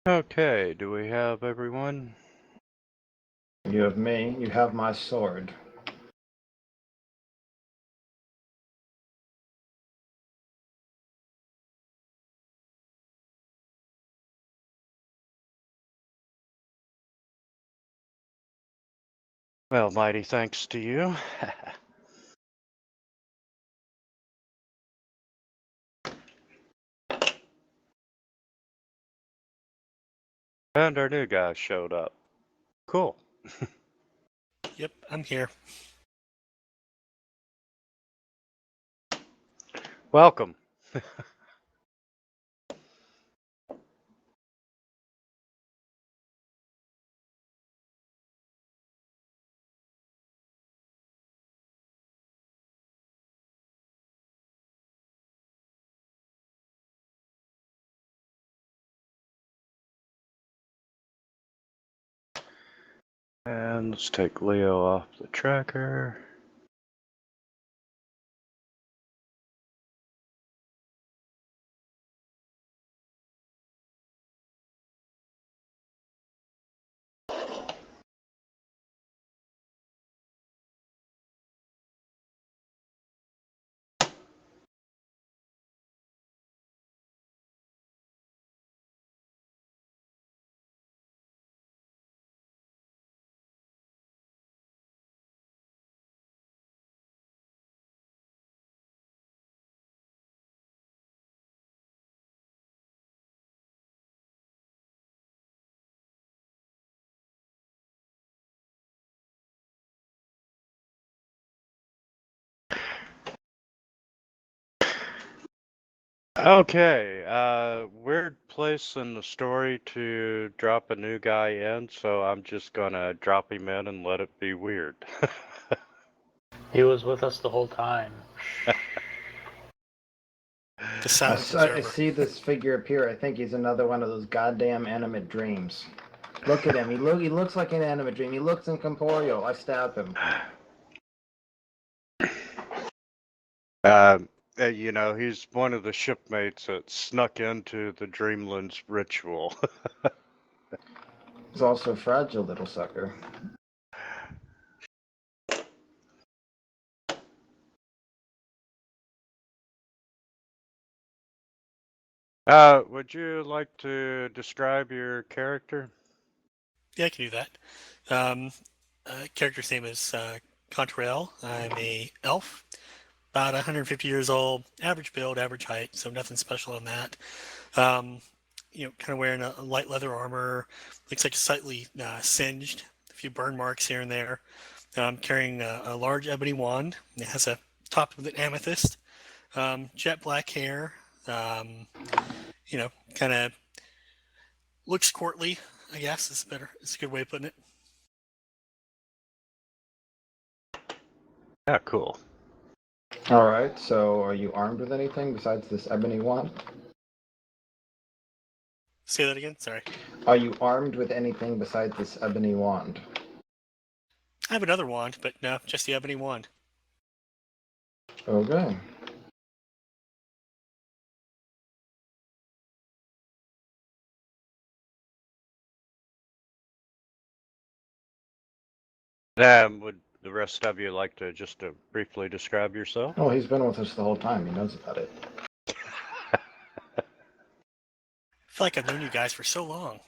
Okay, do we have everyone? You have me, you have my sword. Well, mighty thanks to you. And our new guy showed up. Cool. Yep, I'm here. Welcome. And let's take Leo off the tracker. Okay, weird place in the story to drop a new guy in, so I'm just gonna drop him in and let it be weird. He was with us the whole time. The silent I observer. see this figure appear. I think he's another one of those goddamn animate dreams. Look at him. He looks like an animate dream. He looks incorporeal. I stab him. You know, he's one of the shipmates that snuck into the Dreamlands ritual. He's also a fragile little sucker. Would you like to describe your character? Yeah, I can do that. Character's name is Contrail. I'm a elf, about 150 years old, average build, average height, so nothing special on that. Kind of wearing a light leather armor, looks like slightly singed, a few burn marks here and there. Carrying a large ebony wand. It has a top with an amethyst. Jet black hair. Kind of looks courtly, I guess is better. It's a good way of putting it. Yeah, cool. Alright, so are you armed with anything besides this ebony wand? Say that again? Sorry. Are you armed with anything besides this ebony wand? I have another wand, but no, just the ebony wand. Okay. Would the rest of you like to just briefly describe yourself? Oh, he's been with us the whole time. He knows about it. I feel like I've known you guys for so long.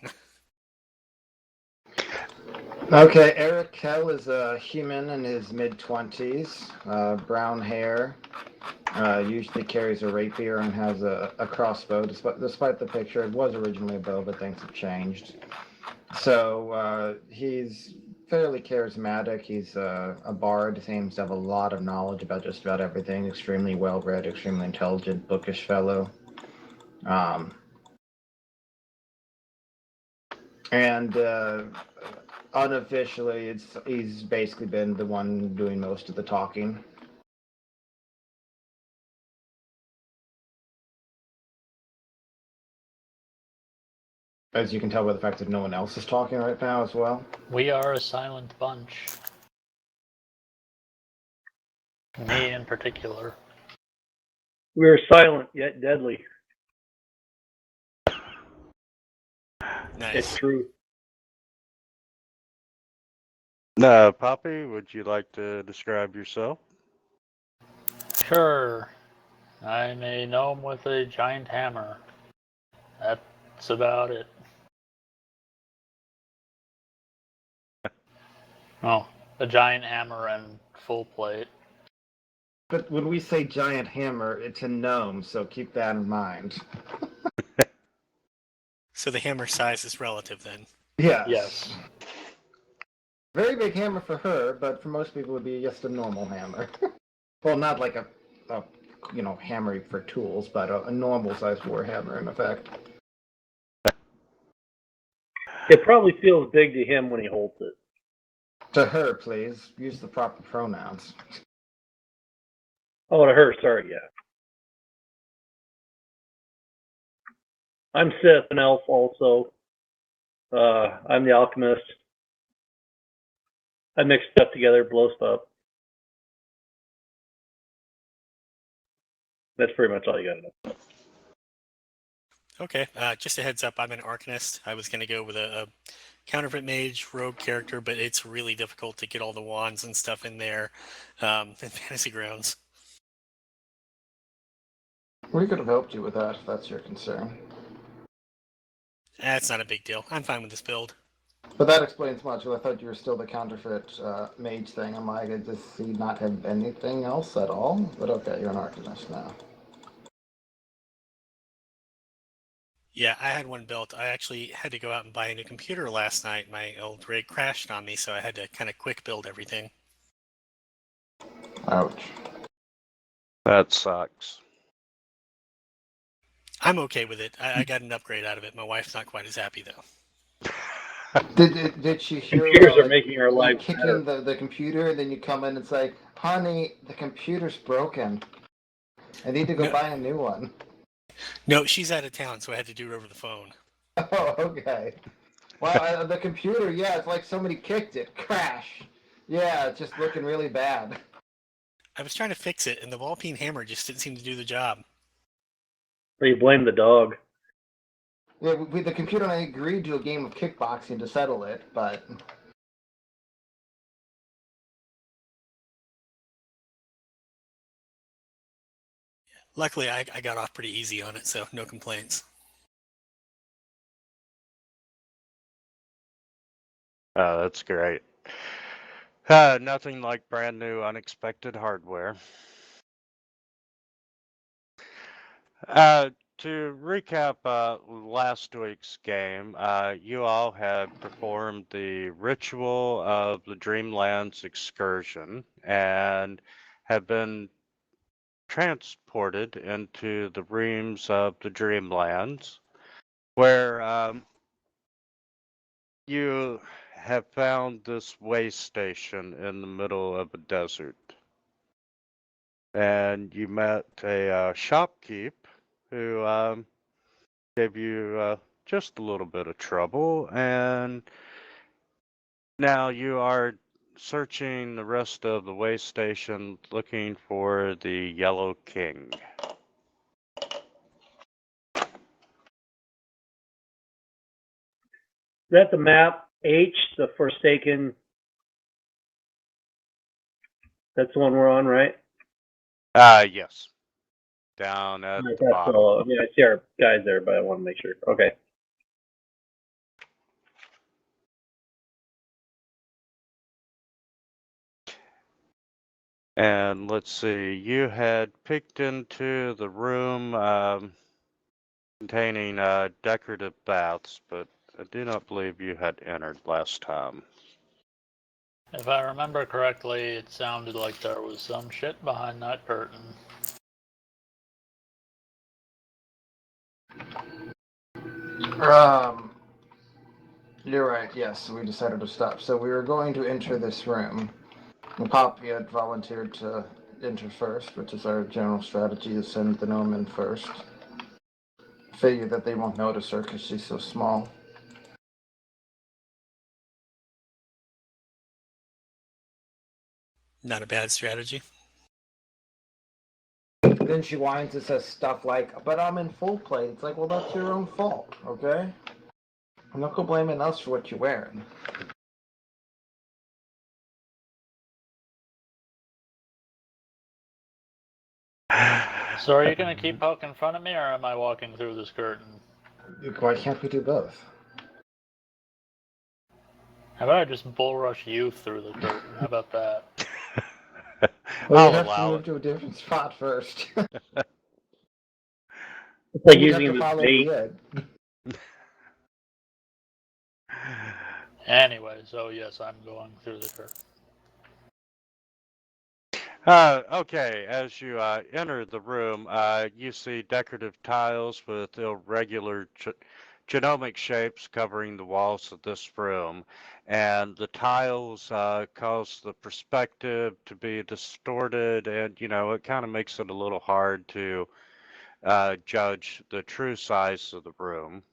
Okay, Eric Kell is a human in his mid-20s, brown hair, usually carries a rapier and has a crossbow, despite the picture. It was originally a bow, but things have changed. So he's fairly charismatic. He's a bard, seems to have a lot of knowledge about just about everything, extremely well-read, extremely intelligent, bookish fellow. And unofficially, he's basically been the one doing most of the talking. As you can tell by the fact that no one else is talking right now as well. We are a silent bunch. Me in particular. We are silent yet deadly. Nice. It's true. Poppy, would you like to describe yourself? Sure. I'm a gnome with a giant hammer. That's about it. Oh, a giant hammer and full plate. But when we say giant hammer, it's a gnome, so keep that in mind. So the hammer size is relative then. Yes. Very big hammer for her, but for most people it would be just a normal hammer. Well, not like a hammer for tools, but a normal size warhammer in effect. It probably feels big to him when he holds it. To her, please. Use the proper pronouns. Oh, to her, sorry, yeah. I'm Sith, an elf also. I'm the alchemist. I mix stuff together, blow stuff. That's pretty much all you gotta know. Okay, just a heads up, I'm an Arcanist. I was going to go with a counterfeit mage rogue character, but it's really difficult to get all the wands and stuff in there in Fantasy Grounds. We could have helped you with that if that's your concern. That's not a big deal. I'm fine with this build. But that explains much. I thought you were still the counterfeit mage thing. I'm like, does he not have anything else at all? But okay, you're an Arcanist now. Yeah, I had one built. I actually had to go out and buy a new computer last night. My old rig crashed on me, so I had to kind of quick build everything. Ouch. That sucks. I'm okay with it. I got an upgrade out of it. My wife's not quite as happy, though. Did she hear Computers are making our you lives kick better. in the computer, and then you come in and say, honey, the computer's broken. I need to go buy a new one. No, she's out of town, so I had to do it over the phone. Oh, okay. Well, the computer, yeah, it's like somebody kicked it. Crash. Yeah, it's just looking really bad. I was trying to fix it, and the ball-peen hammer just didn't seem to do the job. Or you blame the dog. Yeah, the computer and I agreed to a game of kickboxing to settle it, but... Luckily, I got off pretty easy on it, so no complaints. Oh, that's great. Nothing like brand new unexpected hardware. To recap last week's game, you all had performed the ritual of the Dreamlands excursion and have been transported into the realms of the Dreamlands, where you have found this way station in the middle of a desert. And you met a shopkeep who gave you just a little bit of trouble, and now you are searching the rest of the way station looking for the Yellow King. Is that the map? H, the Forsaken. That's the one we're on, right? Yes. Down at the That's bottom. all. I see our guys there, but I want to make sure. Okay. And let's see, you had picked into the room containing decorative baths, but I do not believe you had entered last time. If I remember correctly, it sounded like there was some shit behind that curtain. You're right, yes, we decided to stop. So we were going to enter this room. And Poppy had volunteered to enter first, which is our general strategy, to send the gnome in first. Figure that they won't notice her because she's so small. Not a bad strategy. Then she whines and says stuff like, but I'm in full plate. It's like, well, that's your own fault, okay? I'm not gonna blame us for what you're wearing. So are you going to keep poking fun at me, or am I walking through this curtain? Why can't we do both? How about I just bull rush you through the curtain? How about that? Well, I'll you'd have to allow move it. to a different spot first. It's like You'd have using to the follow bait. me in. Anyway, so yes, I'm going through the curtain. Okay, as you enter the room, you see decorative tiles with irregular genomic shapes covering the walls of this room. And the tiles cause the perspective to be distorted, and, it kind of makes it a little hard to judge the true size of the room.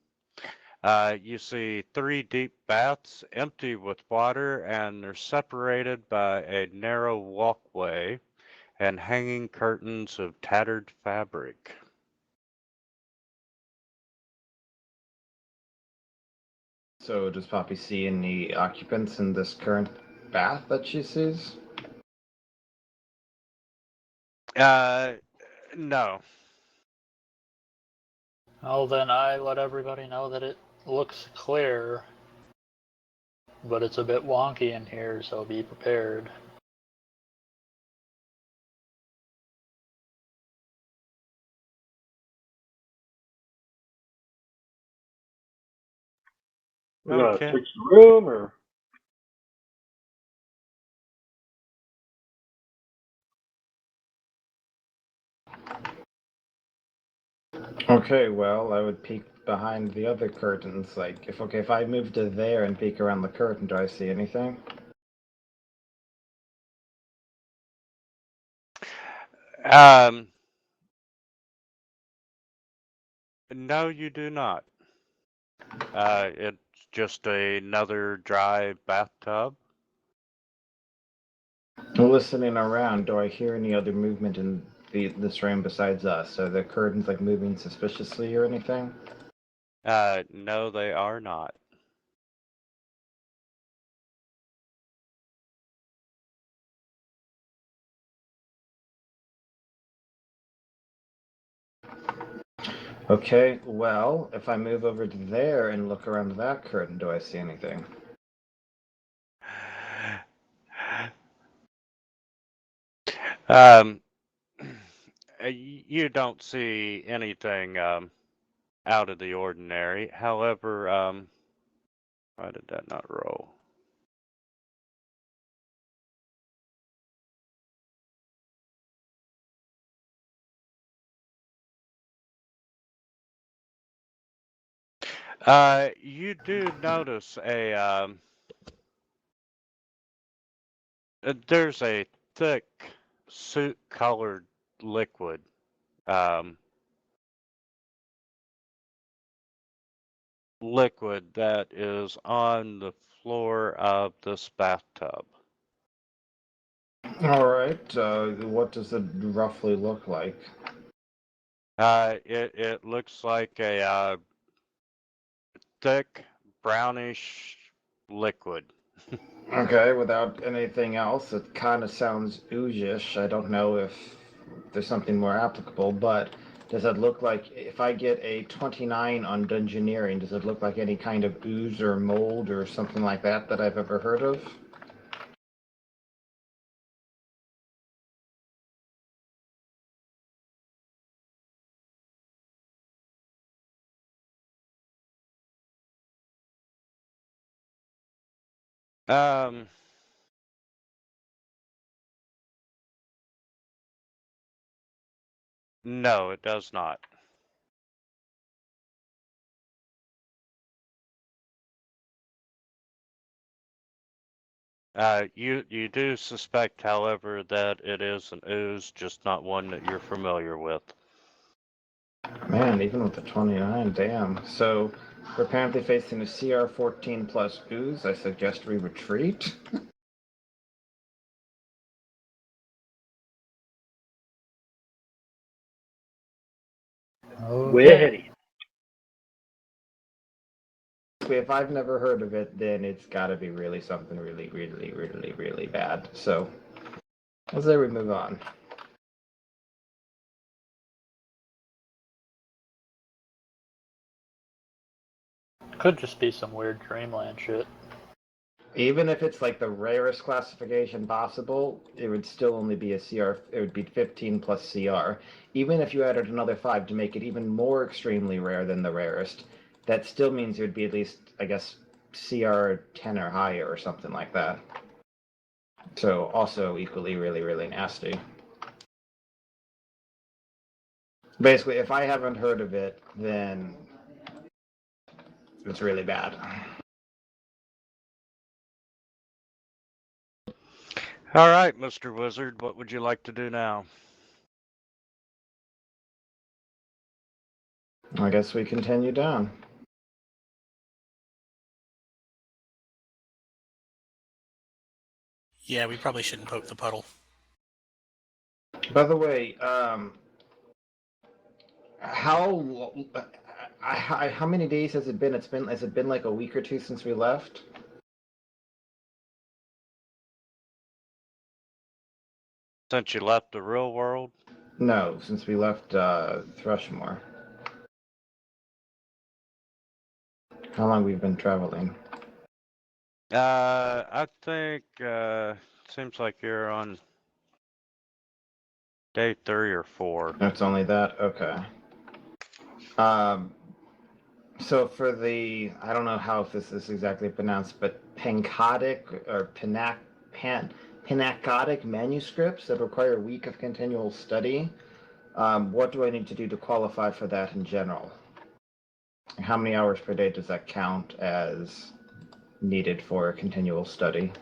You see 3 deep baths empty with water, and they're separated by a narrow walkway and hanging curtains of tattered fabric. So does Poppy see any occupants in this current bath that she sees? No. Oh, then I let everybody know that it looks clear, but it's a bit wonky in here, so be prepared. We're gonna Okay. switch the room, or Okay, well, I would peek behind the other curtains. Like, if I move to there and peek around the curtain, do I see anything? No, you do not. It's just another dry bathtub. Listening around, do I hear any other movement in this room besides us? Are the curtains like moving suspiciously or anything? No, they are not. Okay, well, if I move over to there and look around that curtain, do I see anything? Um, you don't see anything out of the ordinary. However, why did that not roll? You do notice there's a thick soot-colored liquid. Liquid that is on the floor of this bathtub. All right, what does it roughly look like? It looks like a thick brownish liquid. Okay, without anything else, it kind of sounds ooze-ish. I don't know if there's something more applicable, but does it look like, if I get a 29 on Dungeoneering, does it look like any kind of ooze or mold or something like that that I've ever heard of? Um, no, it does not. You do suspect, however, that it is an ooze, just not one that you're familiar with. Man, even with the 29, damn. So, we're apparently facing a CR 14 plus ooze. I suggest we retreat. way ahead of you. basically, if I've never heard of it, then it's got to be really something really, really, really, really bad. So, let's say we move on. Could just be some weird dreamland shit. Even if it's like the rarest classification possible, it would still only be a CR. It would be 15 plus CR. Even if you added another 5 to make it even more extremely rare than the rarest, that still means it would be at least, I guess, CR 10 or higher or something like that. So also equally really, really nasty. Basically, if I haven't heard of it, then it's really bad. All right, Mr. Wizard, what would you like to do now? I guess we continue down. Yeah, we probably shouldn't poke the puddle. By the way, how many days has it been? Has it been like a week or two since we left? Since you left the real world? No, since we left Thrushmore. How long we've been traveling? I think seems like you're on day 3 or 4. It's only that? Okay. So for the, I don't know how this is exactly pronounced, but pancotic or pinacotic manuscripts that require a week of continual study, what do I need to do to qualify for that in general? How many hours per day does that count as needed for continual study?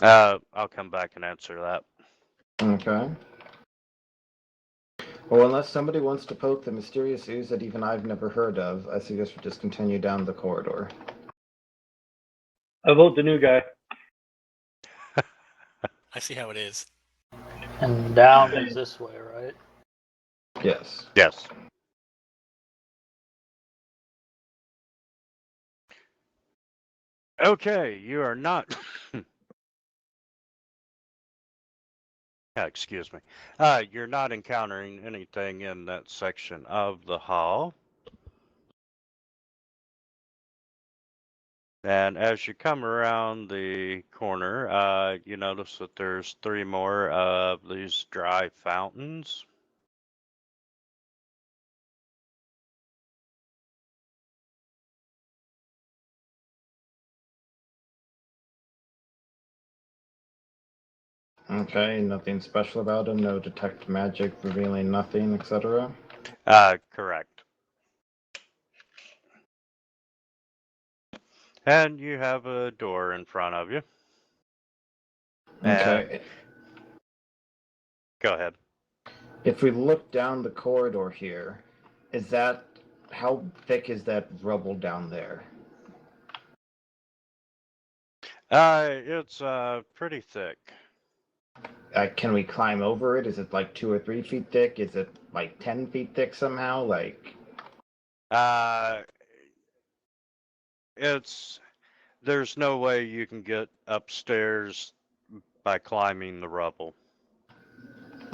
I'll come back and answer that. Okay. Well, unless somebody wants to poke the mysterious ooze that even I've never heard of, I suggest we just continue down the corridor. I vote the new guy. I see how it is. And down is this way, right? Yes. Yes. Okay, you are not. Excuse me. You're not encountering anything in that section of the hall. And as you come around the corner, you notice that there's 3 more of these dry fountains. Okay, nothing special about them, no detect magic revealing nothing, etc. Correct. And you have a door in front of you. And Okay. go ahead. If we look down the corridor here, how thick is that rubble down there? It's pretty thick. Can we climb over it? Is it like 2 or 3 feet thick? Is it like 10 feet thick somehow? Like, There's no way you can get upstairs by climbing the rubble.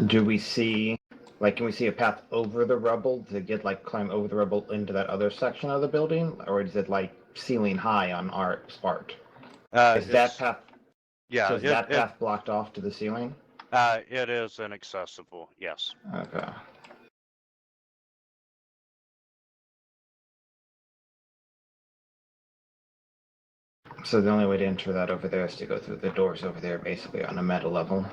do we see, like, can we see a path over the rubble to climb over the rubble into that other section of the building? Or is it like ceiling high on our part? Is that path, Yeah, so is that path blocked off to the ceiling? it is inaccessible, yes. Okay. So the only way to enter that over there is to go through the doors over there, basically on a meta level.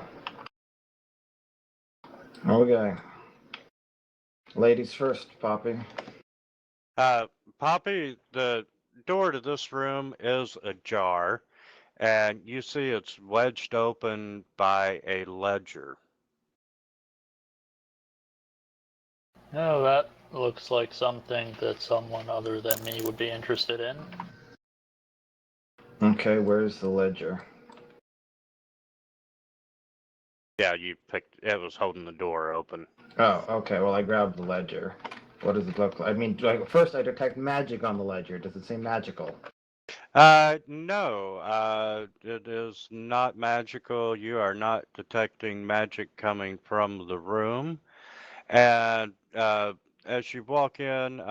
Okay. Ladies first, Poppy. Poppy, the door to this room is ajar, and you see it's wedged open by a ledger. No, that looks like something that someone other than me would be interested in. Okay, where's the ledger? Yeah, you picked. It was holding the door open. Oh, okay. Well, I grabbed the ledger. What does it look like? I mean, first I detect magic on the ledger. Does it say magical? No, it is not magical. You are not detecting magic coming from the room. And as you walk in,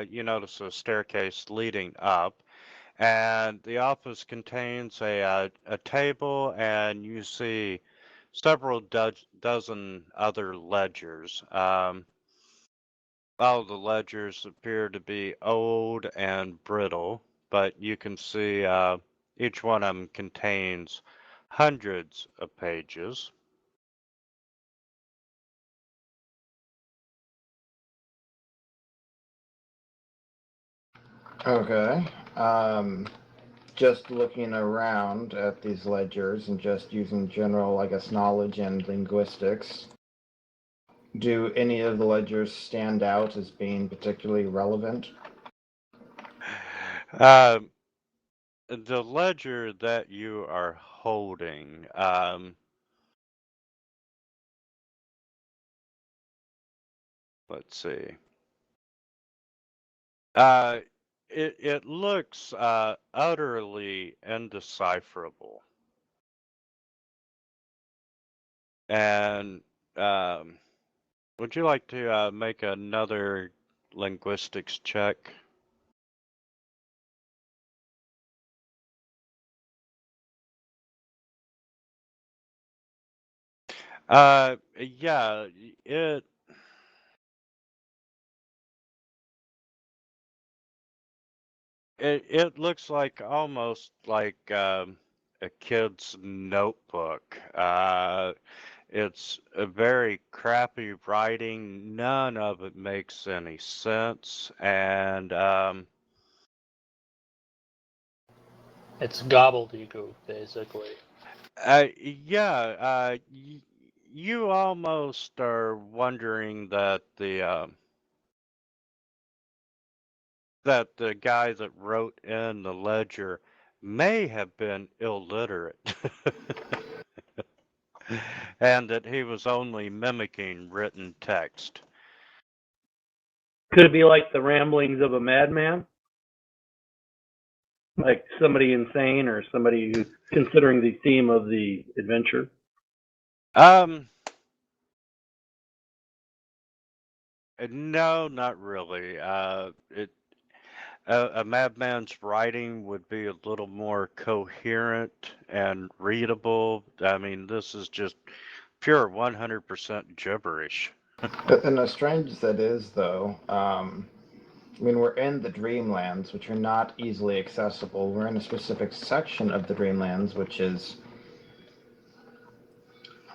you notice a staircase leading up, and the office contains a table, and you see several dozen other ledgers. All the ledgers appear to be old and brittle, but you can see each one of them contains hundreds of pages. Okay. Just looking around at these ledgers and just using general, I guess, knowledge and linguistics, do any of the ledgers stand out as being particularly relevant? Um, the ledger that you are holding, let's see. Uh, it looks utterly indecipherable. And would you like to make another linguistics check? Yeah, it looks like almost like a kid's notebook. It's a very crappy writing. None of it makes any sense, and It's gobbledygook, basically. yeah, you almost are wondering that the guy that wrote in the ledger may have been illiterate. And that he was only mimicking written text. Could it be like the ramblings of a madman? Like somebody insane or somebody who's considering the theme of the adventure? No, not really. A madman's writing would be a little more coherent and readable. I mean, this is just pure 100% gibberish. And as strange as that is, though, I mean, we're in the Dreamlands, which are not easily accessible. We're in a specific section of the Dreamlands, which is.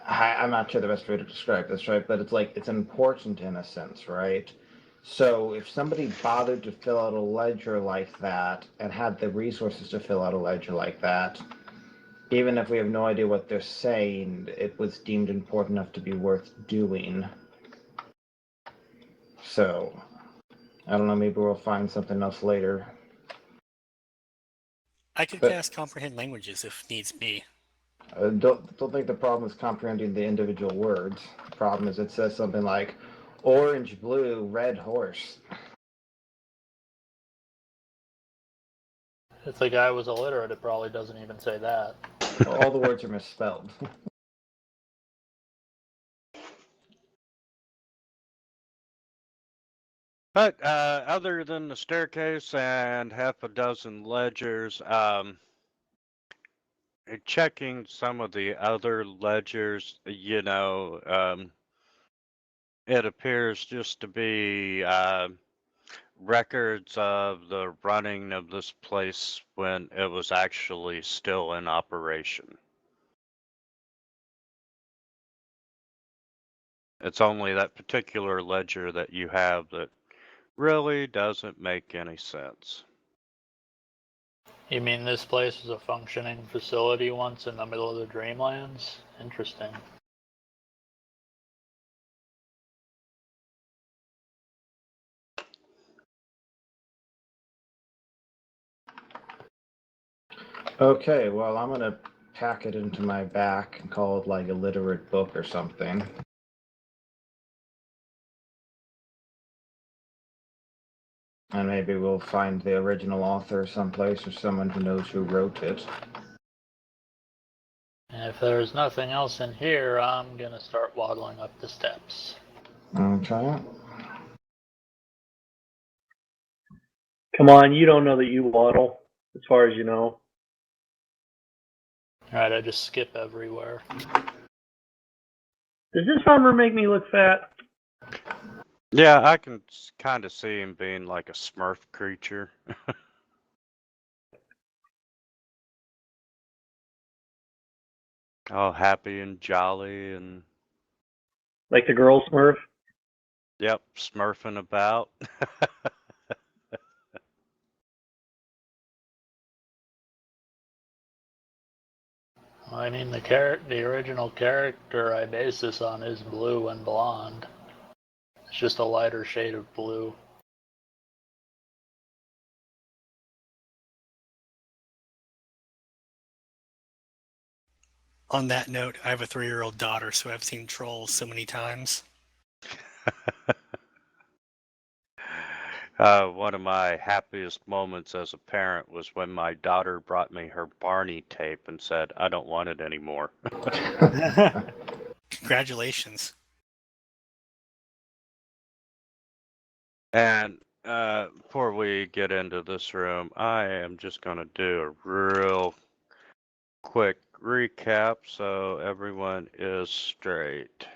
I'm not sure the best way to describe this, right? But it's like, it's important in a sense, right? So if somebody bothered to fill out a ledger like that and had the resources to fill out a ledger like that, even if we have no idea what they're saying, it was deemed important enough to be worth doing. So, I don't know, maybe we'll find something else later. I could But cast comprehend languages if needs be. don't think the problem is comprehending the individual words. The problem is it says something like orange, blue, red horse. If the guy was illiterate, it probably doesn't even say that. All the words are misspelled. But other than the staircase and half a dozen ledgers, checking some of the other ledgers, it appears just to be records of the running of this place when it was actually still in operation. It's only that particular ledger that you have that really doesn't make any sense. You mean this place was a functioning facility once in the middle of the Dreamlands? Interesting. Okay, well, I'm gonna pack it into my back and call it like a literate book or something. And maybe we'll find the original author someplace or someone who knows who wrote it. And if there's nothing else in here, I'm gonna start waddling up the steps. Okay. Come on, you don't know that you waddle, as far as you know. Alright, I just skip everywhere. Does this armor make me look fat? Yeah, I can kind of see him being like a Smurf creature. All happy and jolly and, Like the girl Smurf? yep, smurfing about. I mean, the original character I base this on is blue and blonde. It's just a lighter shade of blue. On that note, I have a 3-year-old daughter, so I've seen trolls so many times. One of my happiest moments as a parent was when my daughter brought me her Barney tape and said, I don't want it anymore. Congratulations. And before we get into this room, I am just going to do a real quick recap so everyone is straight.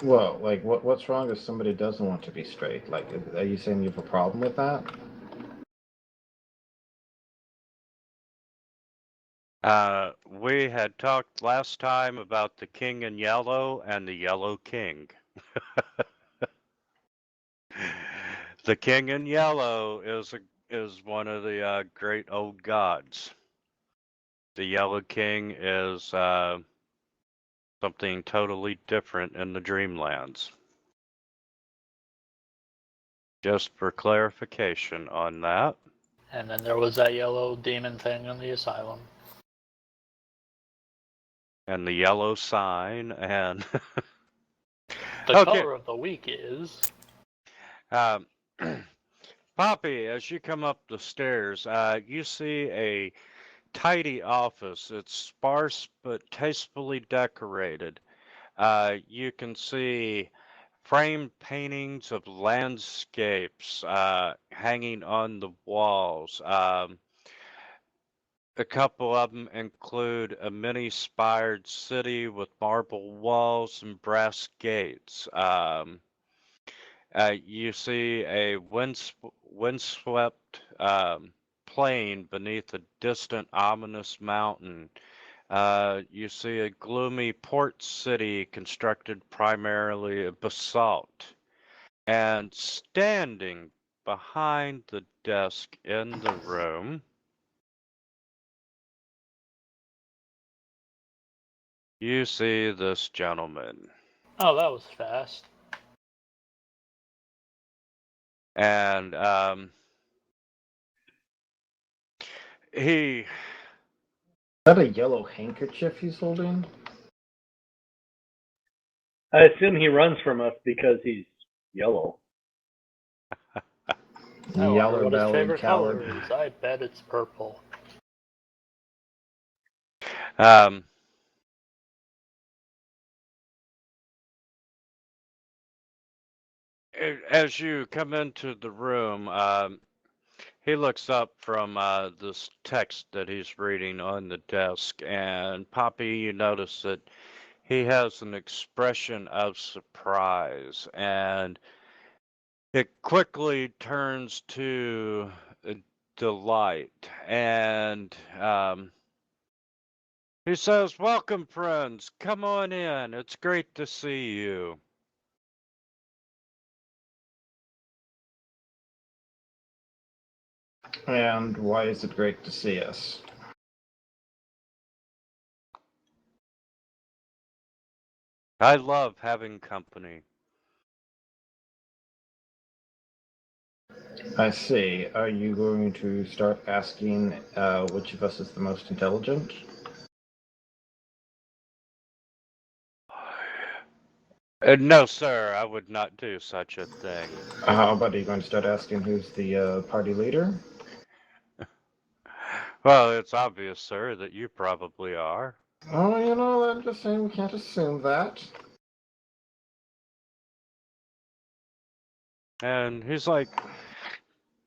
Well, like, what's wrong if somebody doesn't want to be straight? Like, are you saying you have a problem with that? We had talked last time about the King in Yellow and the Yellow King. The King in Yellow is one of the great old gods. The Yellow King is something totally different in the Dreamlands. Just for clarification on that. And then there was that yellow demon thing in the asylum. And the yellow sign and The okay. color of the week is... Poppy, as you come up the stairs, you see a tidy office. It's sparse but tastefully decorated. You can see framed paintings of landscapes hanging on the walls. A couple of them include a many-spired city with marble walls and brass gates. You see a windswept plain beneath a distant ominous mountain. You see a gloomy port city constructed primarily of basalt. And standing behind the desk in the room, you see this gentleman. Oh, that was fast. And he... Is that a yellow handkerchief he's holding? I assume he runs from us because he's yellow. I wonder what his Yellow-bellied favorite color coward. is. I bet it's purple. As you come into the room, he looks up from this text that he's reading on the desk, and Poppy, you notice that he has an expression of surprise, and it quickly turns to delight. And he says, "Welcome, friends. Come on in. It's great to see you." And why is it great to see us? I love having company. I see. Are you going to start asking which of us is the most intelligent? No, sir, I would not do such a thing. How about are you going to start asking who's the party leader? Well, it's obvious, sir, that you probably are. Oh, I'm just saying we can't assume that. And he's like,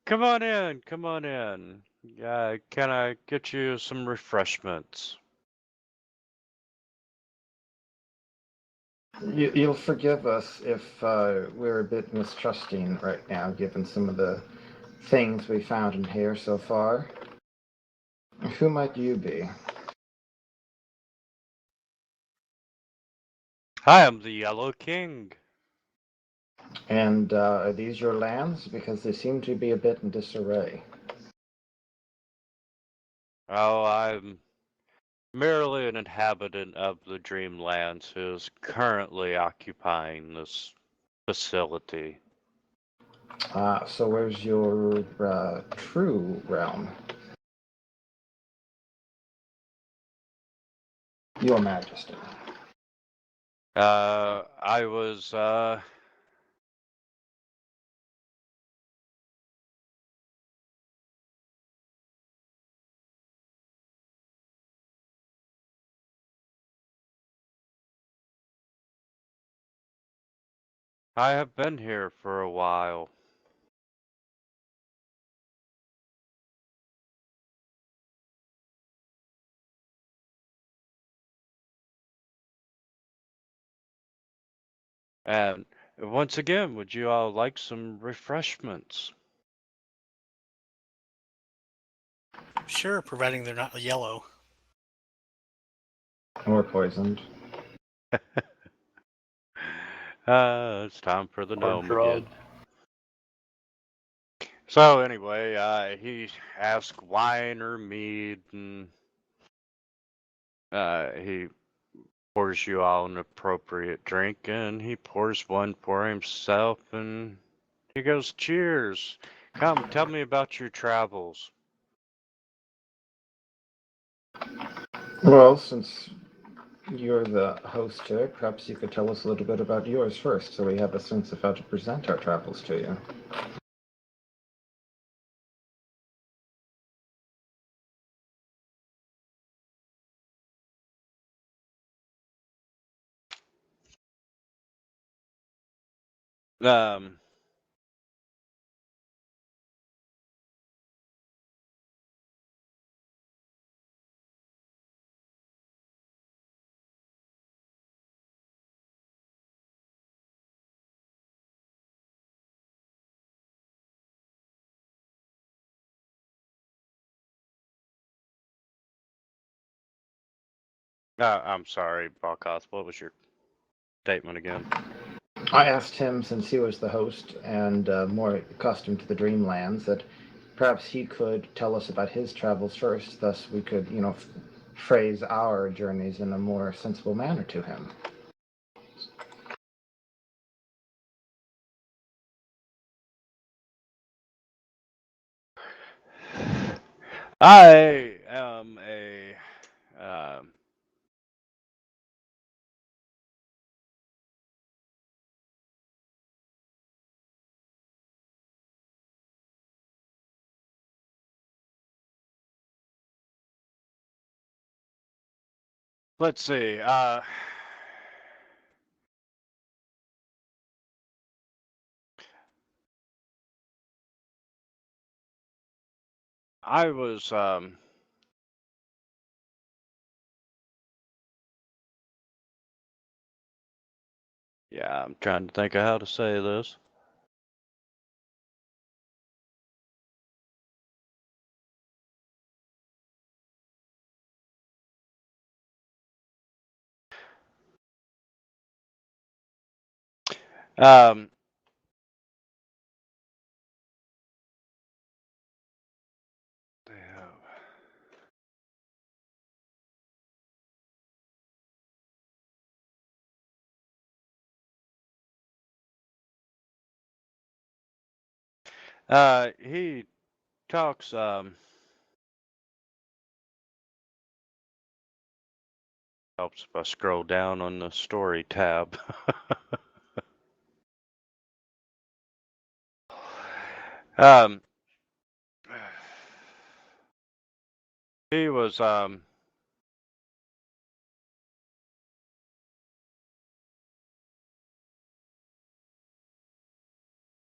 come on in, come on in. Can I get you some refreshments? You'll forgive us if we're a bit mistrusting right now, given some of the things we found in here so far. Who might you be? I am the Yellow King. And are these your lands? Because they seem to be a bit in disarray. Oh, I'm merely an inhabitant of the Dreamlands who is currently occupying this facility. So where's your true realm? Your Majesty. I was, I have been here for a while. And once again, would you all like some refreshments? Sure, providing they're not yellow. Or poisoned. It's time for the Or gnome again. drugged. So anyway, he asked wine or mead, and he pours you all an appropriate drink, and he pours one for himself, and he goes, "Cheers! Come, tell me about your travels." Well, since you're the host here, perhaps you could tell us a little bit about yours first, so we have a sense of how to present our travels to you. Um, I'm sorry, Balkoth. What was your statement again? I asked him, since he was the host and more accustomed to the Dreamlands, that perhaps he could tell us about his travels first, thus we could, phrase our journeys in a more sensible manner to him. I am a let's see. I was yeah, I'm trying to think of how to say this. Um, He talks, helps if I scroll down on the story tab. um, he was,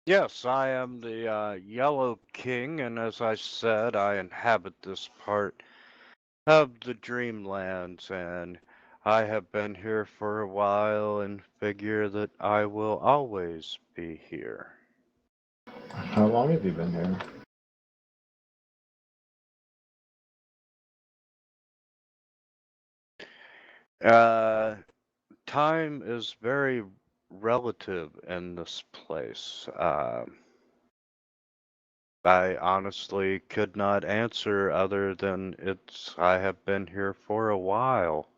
yes, I am the Yellow King, and as I said, I inhabit this part of the Dreamlands, and I have been here for a while and figure that I will always be here. How long have you been here? Time is very relative in this place. I honestly could not answer other than I have been here for a while.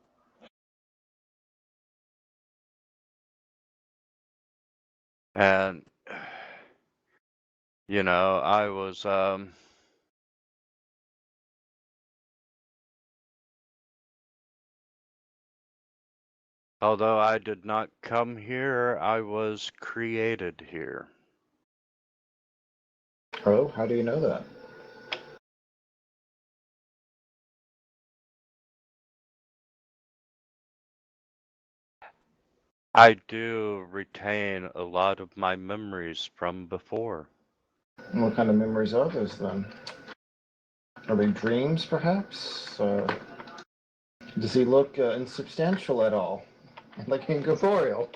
And, I was, although I did not come here, I was created here. Oh, how do you know that? I do retain a lot of my memories from before. What kind of memories are those then? Are they dreams, perhaps? Does he look insubstantial at all? Like incorporeal?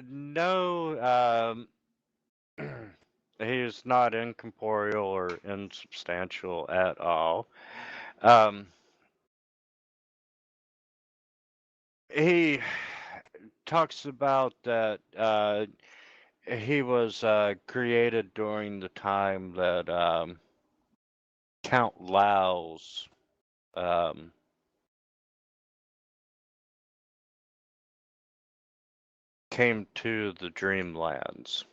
No, he is not incorporeal or insubstantial at all. He talks about that he was created during the time that Count Laos um, came to the Dreamlands.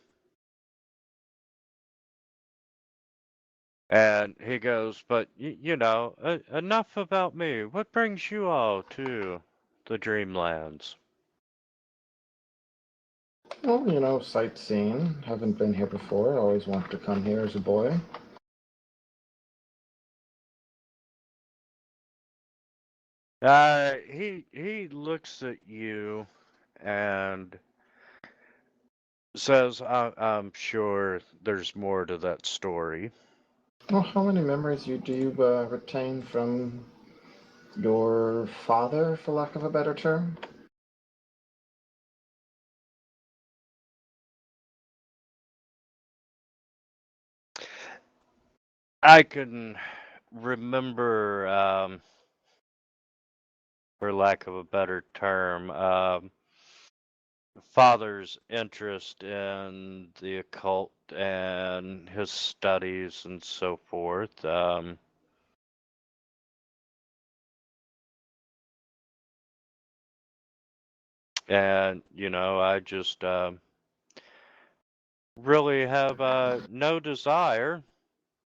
And he goes, but enough about me. What brings you all to the Dreamlands? Well, sightseeing. Haven't been here before. Always wanted to come here as a boy. He looks at you and says, I'm sure there's more to that story. Well, how many memories do you retain from your father, for lack of a better term? I can remember, for lack of a better term, father's interest in the occult and his studies and so forth. And I just really have no desire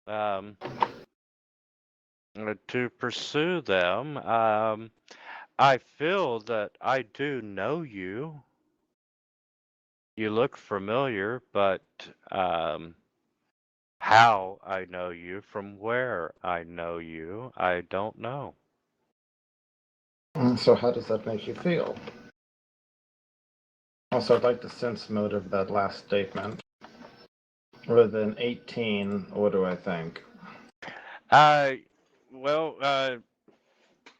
um, to pursue them. I feel that I do know you. You look familiar, but how I know you, from where I know you, I don't know. So how does that make you feel? Also, I'd like the sense mode of that last statement. With an 18, what do I think? Well,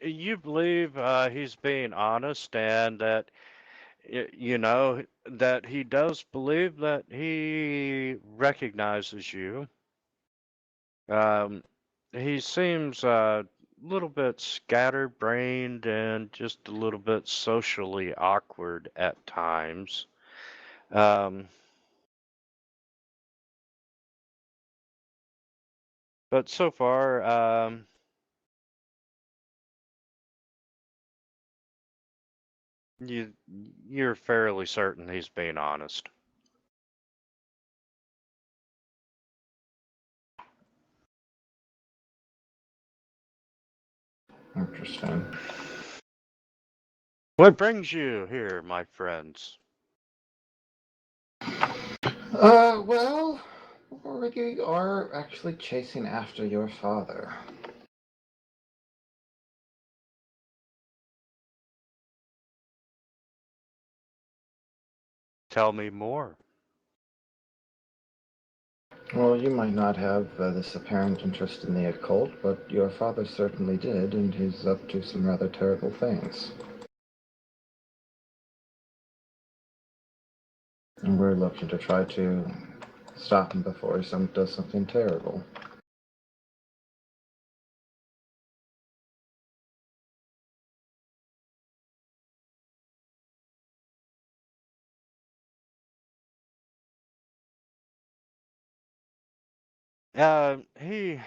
you believe he's being honest and that, that he does believe that he recognizes you. Um, he seems a little bit scatterbrained and just a little bit socially awkward at times. Um, but so far, you you're fairly certain he's being honest. Interesting. What brings you here, my friends? Well, we are actually chasing after your father. Tell me more. Well, you might not have this apparent interest in the occult, but your father certainly did, and he's up to some rather terrible things. And we're looking to try to stop him before he does something terrible. He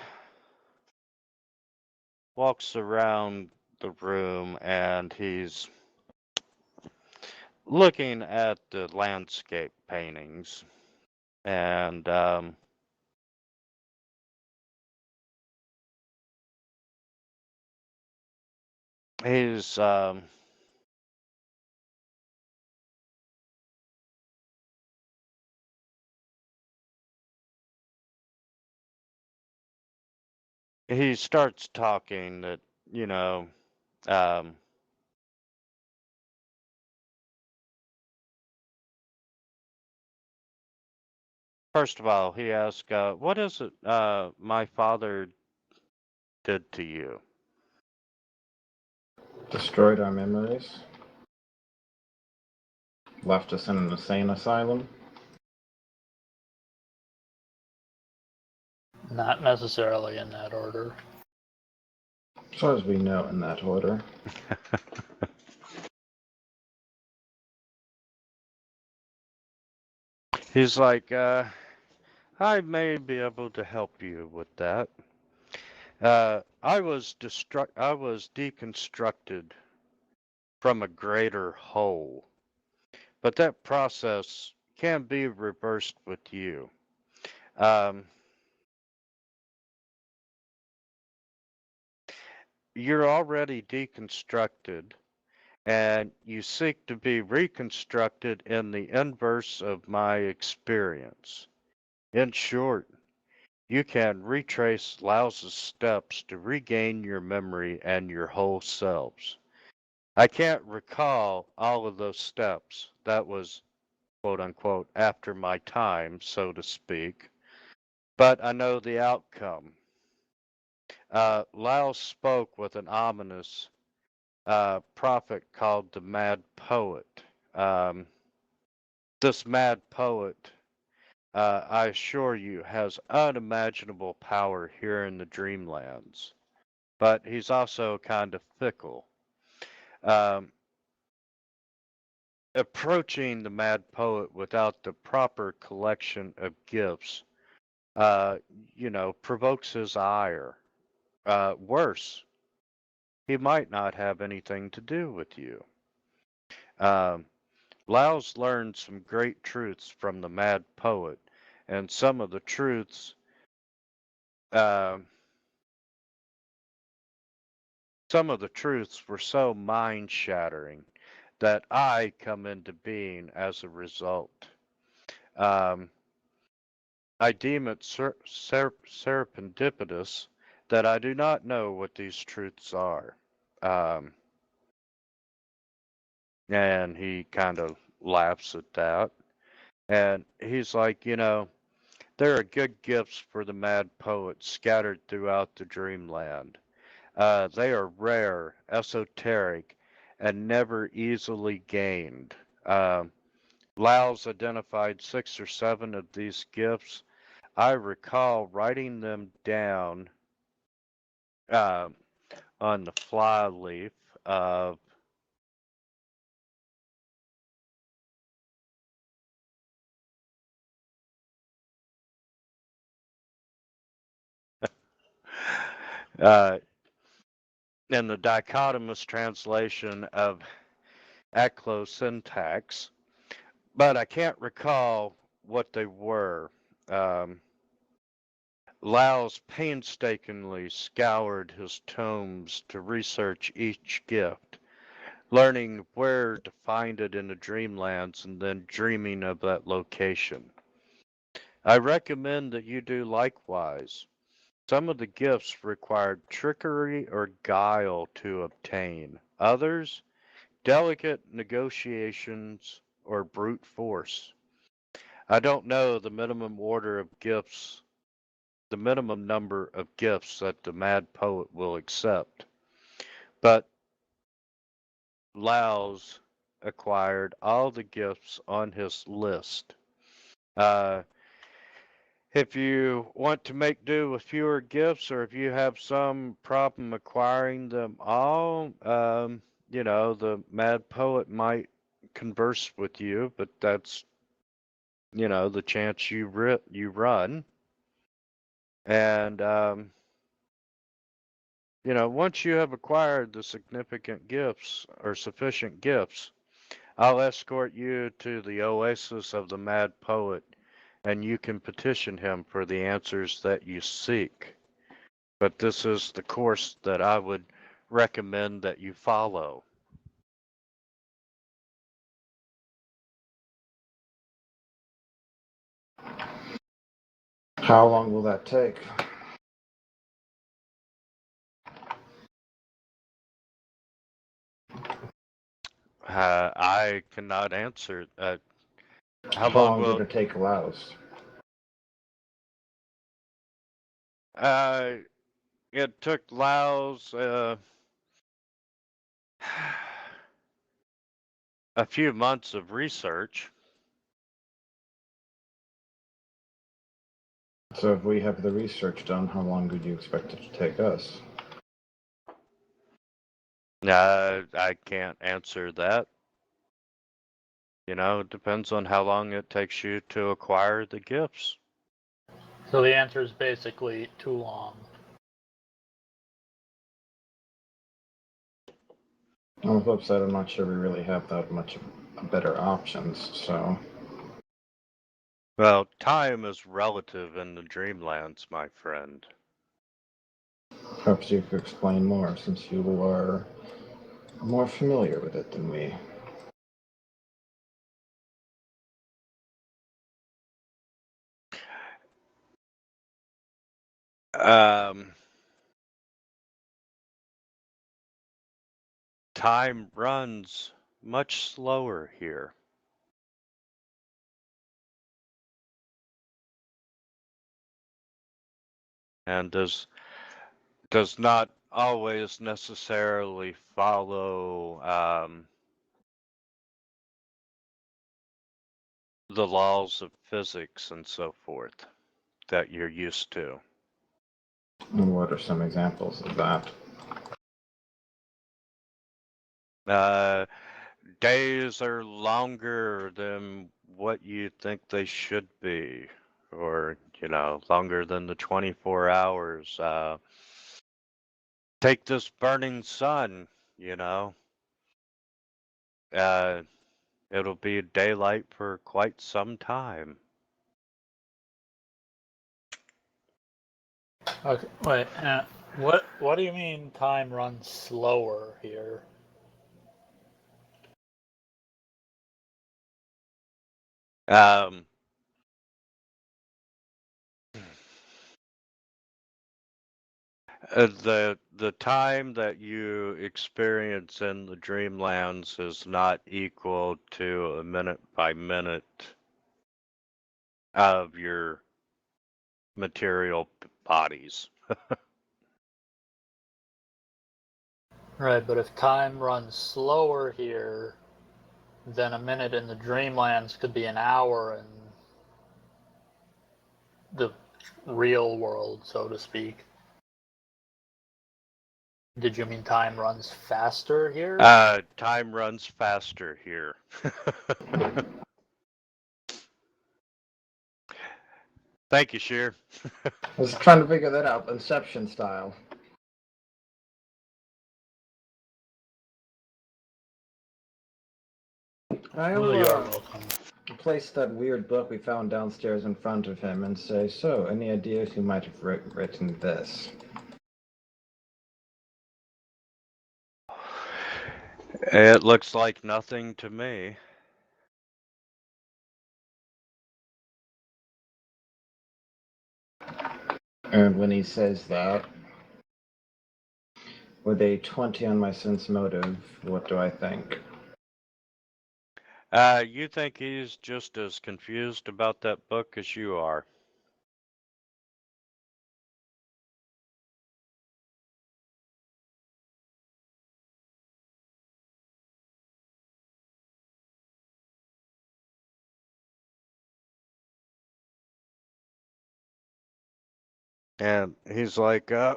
walks around the room and he's looking at the landscape paintings, and he's he starts talking that, you know, um, first of all, he asks, what is it my father did to you? Destroyed our memories. Left us in an insane asylum. Not necessarily in that order. As far as we know, in that order. He's like, I may be able to help you with that. I was deconstructed from a greater whole, but that process can be reversed with you. You're already deconstructed, and you seek to be reconstructed in the inverse of my experience. In short, you can retrace Lao's steps to regain your memory and your whole selves. I can't recall all of those steps. That was, quote unquote, after my time, so to speak. But I know the outcome. Lao spoke with an ominous prophet called the Mad Poet. Um, this Mad Poet, I assure you, has unimaginable power here in the Dreamlands. But he's also kind of fickle. Um, Approaching the Mad Poet without the proper collection of gifts, uh, provokes his ire. Worse, he might not have anything to do with you. Um, Lao's learned some great truths from the Mad Poet, and uh, some of the truths were so mind-shattering that I come into being as a result. Um, I deem it serendipitous that I do not know what these truths are. Um, and he kind of laughs at that. And he's like, there are good gifts for the mad poet scattered throughout the dreamland. They are rare, esoteric, and never easily gained. Lao's identified 6 or 7 of these gifts. I recall writing them down uh, on the flyleaf of uh, in the dichotomous translation of syntax, but I can't recall what they were. Um, Laos painstakingly scoured his tomes to research each gift, learning where to find it in the dreamlands and then dreaming of that location. I recommend that you do likewise. Some of the gifts required trickery or guile to obtain. Others, delicate negotiations or brute force. I don't know the minimum number of gifts that the Mad Poet will accept, but Laos acquired all the gifts on his list. Uh, if you want to make do with fewer gifts, or if you have some problem acquiring them all, the Mad Poet might converse with you, but that's, the chance you run. And, once you have acquired the significant gifts or sufficient gifts, I'll escort you to the oasis of the Mad Poet, and you can petition him for the answers that you seek. But this is the course that I would recommend that you follow. How long will that take? I cannot answer. How How long long will did it take Laos? it took Laos a few months of research. So if we have the research done, how long would you expect it to take us? I can't answer that. It depends on how long it takes you to acquire the gifts. So the answer is basically too long. On the flip side, I'm not sure we really have that much better options, so... Well, time is relative in the Dreamlands, my friend. Perhaps you could explain more, since you are more familiar with it than me. Time runs much slower here. And does not always necessarily follow the laws of physics and so forth that you're used to. And what are some examples of that? Days are longer than what you think they should be, or, longer than the 24 hours. Take this burning sun, it'll be daylight for quite some time. Okay, wait. What do you mean time runs slower here? The time that you experience in the Dreamlands is not equal to a minute by minute of your material bodies. Right, but if time runs slower here, then a minute in the Dreamlands could be an hour in the real world, so to speak. Did you mean time runs faster here? Time runs faster here. Thank you, Sheer. I was trying to figure that out, Inception style. Well, you are welcome. place that weird book we found downstairs in front of him and say, "So, any ideas who might have written this?" It looks like nothing to me. And when he says that, with a 20 on my sense motive, what do I think? You think he's just as confused about that book as you are. And he's like, I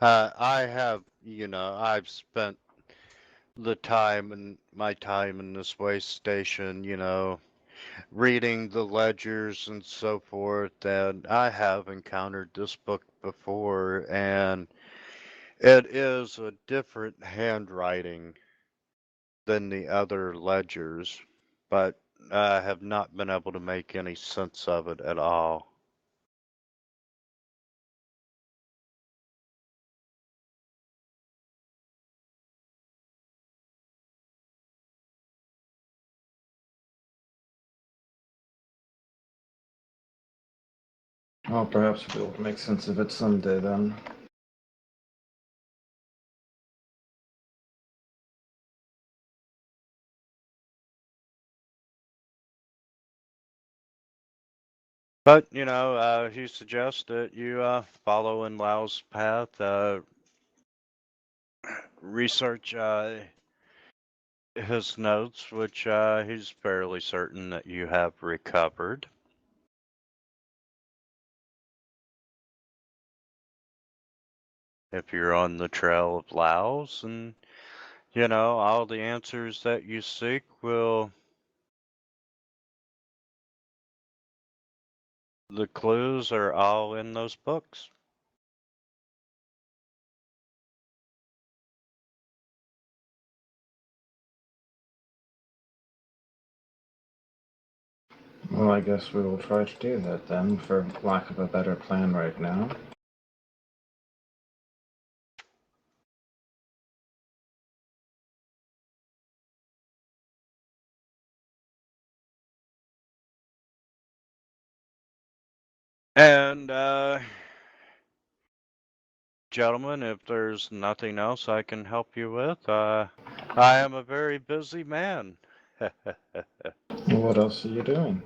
have, I've spent the time and my time in this way station, reading the ledgers and so forth, and I have encountered this book before, and it is a different handwriting than the other ledgers, but I have not been able to make any sense of it at all. Well, perhaps we'll make sense of it someday then. But, he suggests that you follow in Lau's path, research his notes, which he's fairly certain that you have recovered. If you're on the trail of Laos, and, all the answers that you seek the clues are all in those books. Well, I guess we will try to do that then, for lack of a better plan right now. And, gentlemen, if there's nothing else I can help you with, I am a very busy man. Well, what else are you doing?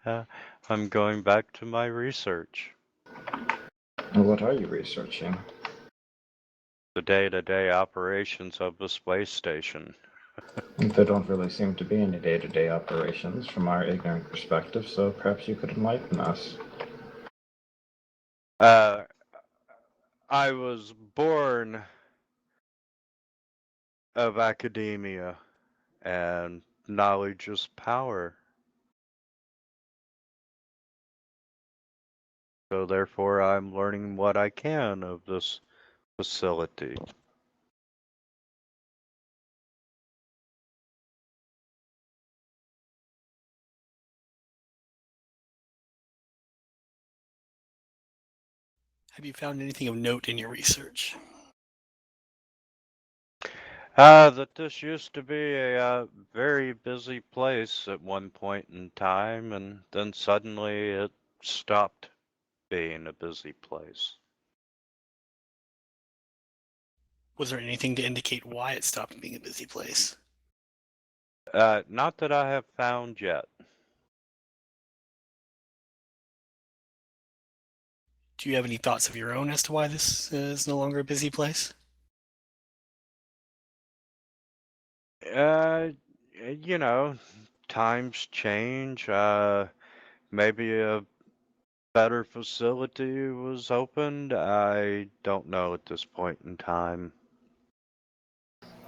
I'm going back to my research. And what are you researching? The day-to-day operations of the space station. There don't really seem to be any day-to-day operations from our ignorant perspective, so perhaps you could enlighten us. I was born of academia, and knowledge is power. So therefore, I'm learning what I can of this facility. Have you found anything of note in your research? That this used to be a very busy place at one point in time, and then suddenly it stopped being a busy place. Was there anything to indicate why it stopped being a busy place? Not that I have found yet. Do you have any thoughts of your own as to why this is no longer a busy place? Uh, times change. Maybe a better facility was opened. I don't know at this point in time.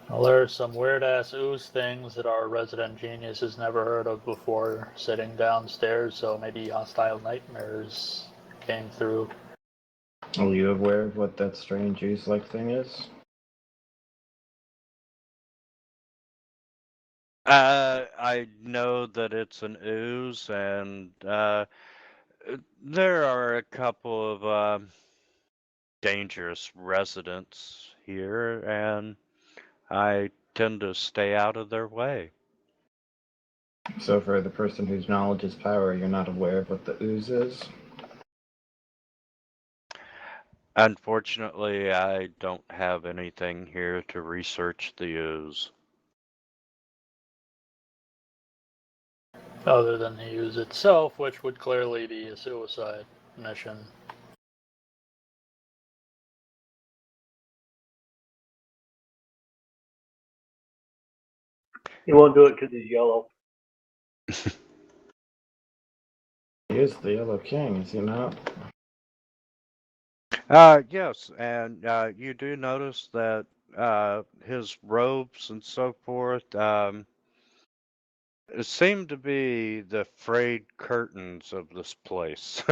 Well, there are some weird-ass ooze things that our resident genius has never heard of before sitting downstairs, so maybe hostile nightmares came through. Are you aware of what that strange ooze-like thing is? I know that it's an ooze, and there are a couple of dangerous residents here, and I tend to stay out of their way. So for the person whose knowledge is power, you're not aware of what the ooze is? Unfortunately, I don't have anything here to research the ooze. Other than the use itself, which would clearly be a suicide mission. He won't do it because he's yellow. He is the Yellow King, is he not? Yes, and you do notice that his robes and so forth seem to be the frayed curtains of this place.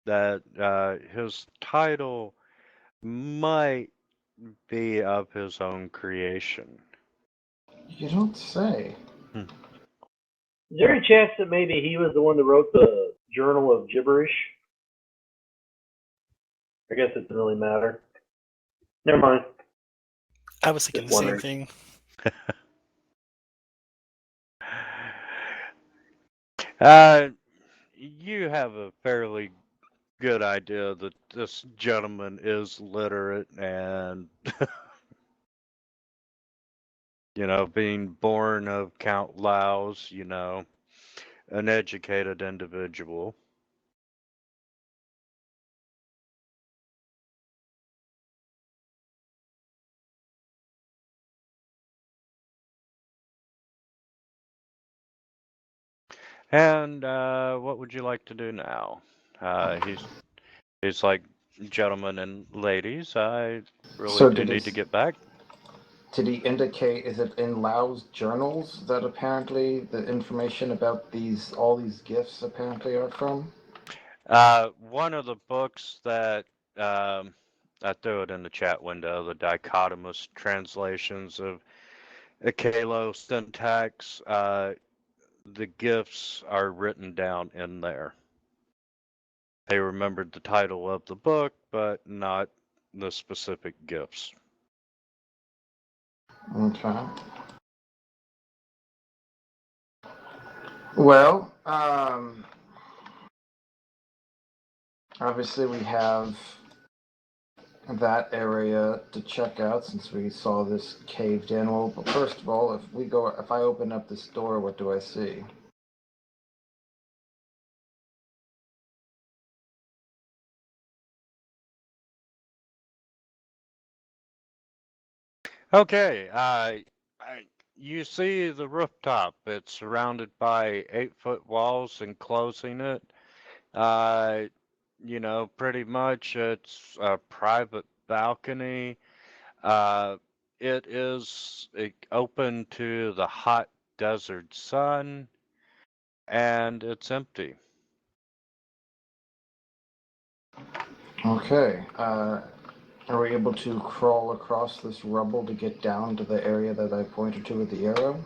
That his title might be of his own creation. You don't say. Is there a chance that maybe he was the one that wrote the Journal of Gibberish? I guess it doesn't really matter. Never mind. I was thinking Just the same wondering. thing. You have a fairly good idea that this gentleman is literate and, being born of Count Laos, an educated individual. And what would you like to do now? He's like, gentlemen and ladies, I really So do need to get back. did he indicate, is it in Lao's journals that apparently the information about all these gifts apparently are from? One of the books that I threw it in the chat window, the dichotomous translations of Akalo syntax, the gifts are written down in there. They remembered the title of the book, but not the specific gifts. Okay. Well, obviously we have that area to check out since we saw this caved in. Well, first of all, if I open up this door, what do I see? Okay, you see the rooftop. It's surrounded by 8-foot walls enclosing it. Pretty much it's a private balcony. It is open to the hot desert sun, and it's empty. Okay. Are we able to crawl across this rubble to get down to the area that I pointed to with the arrow?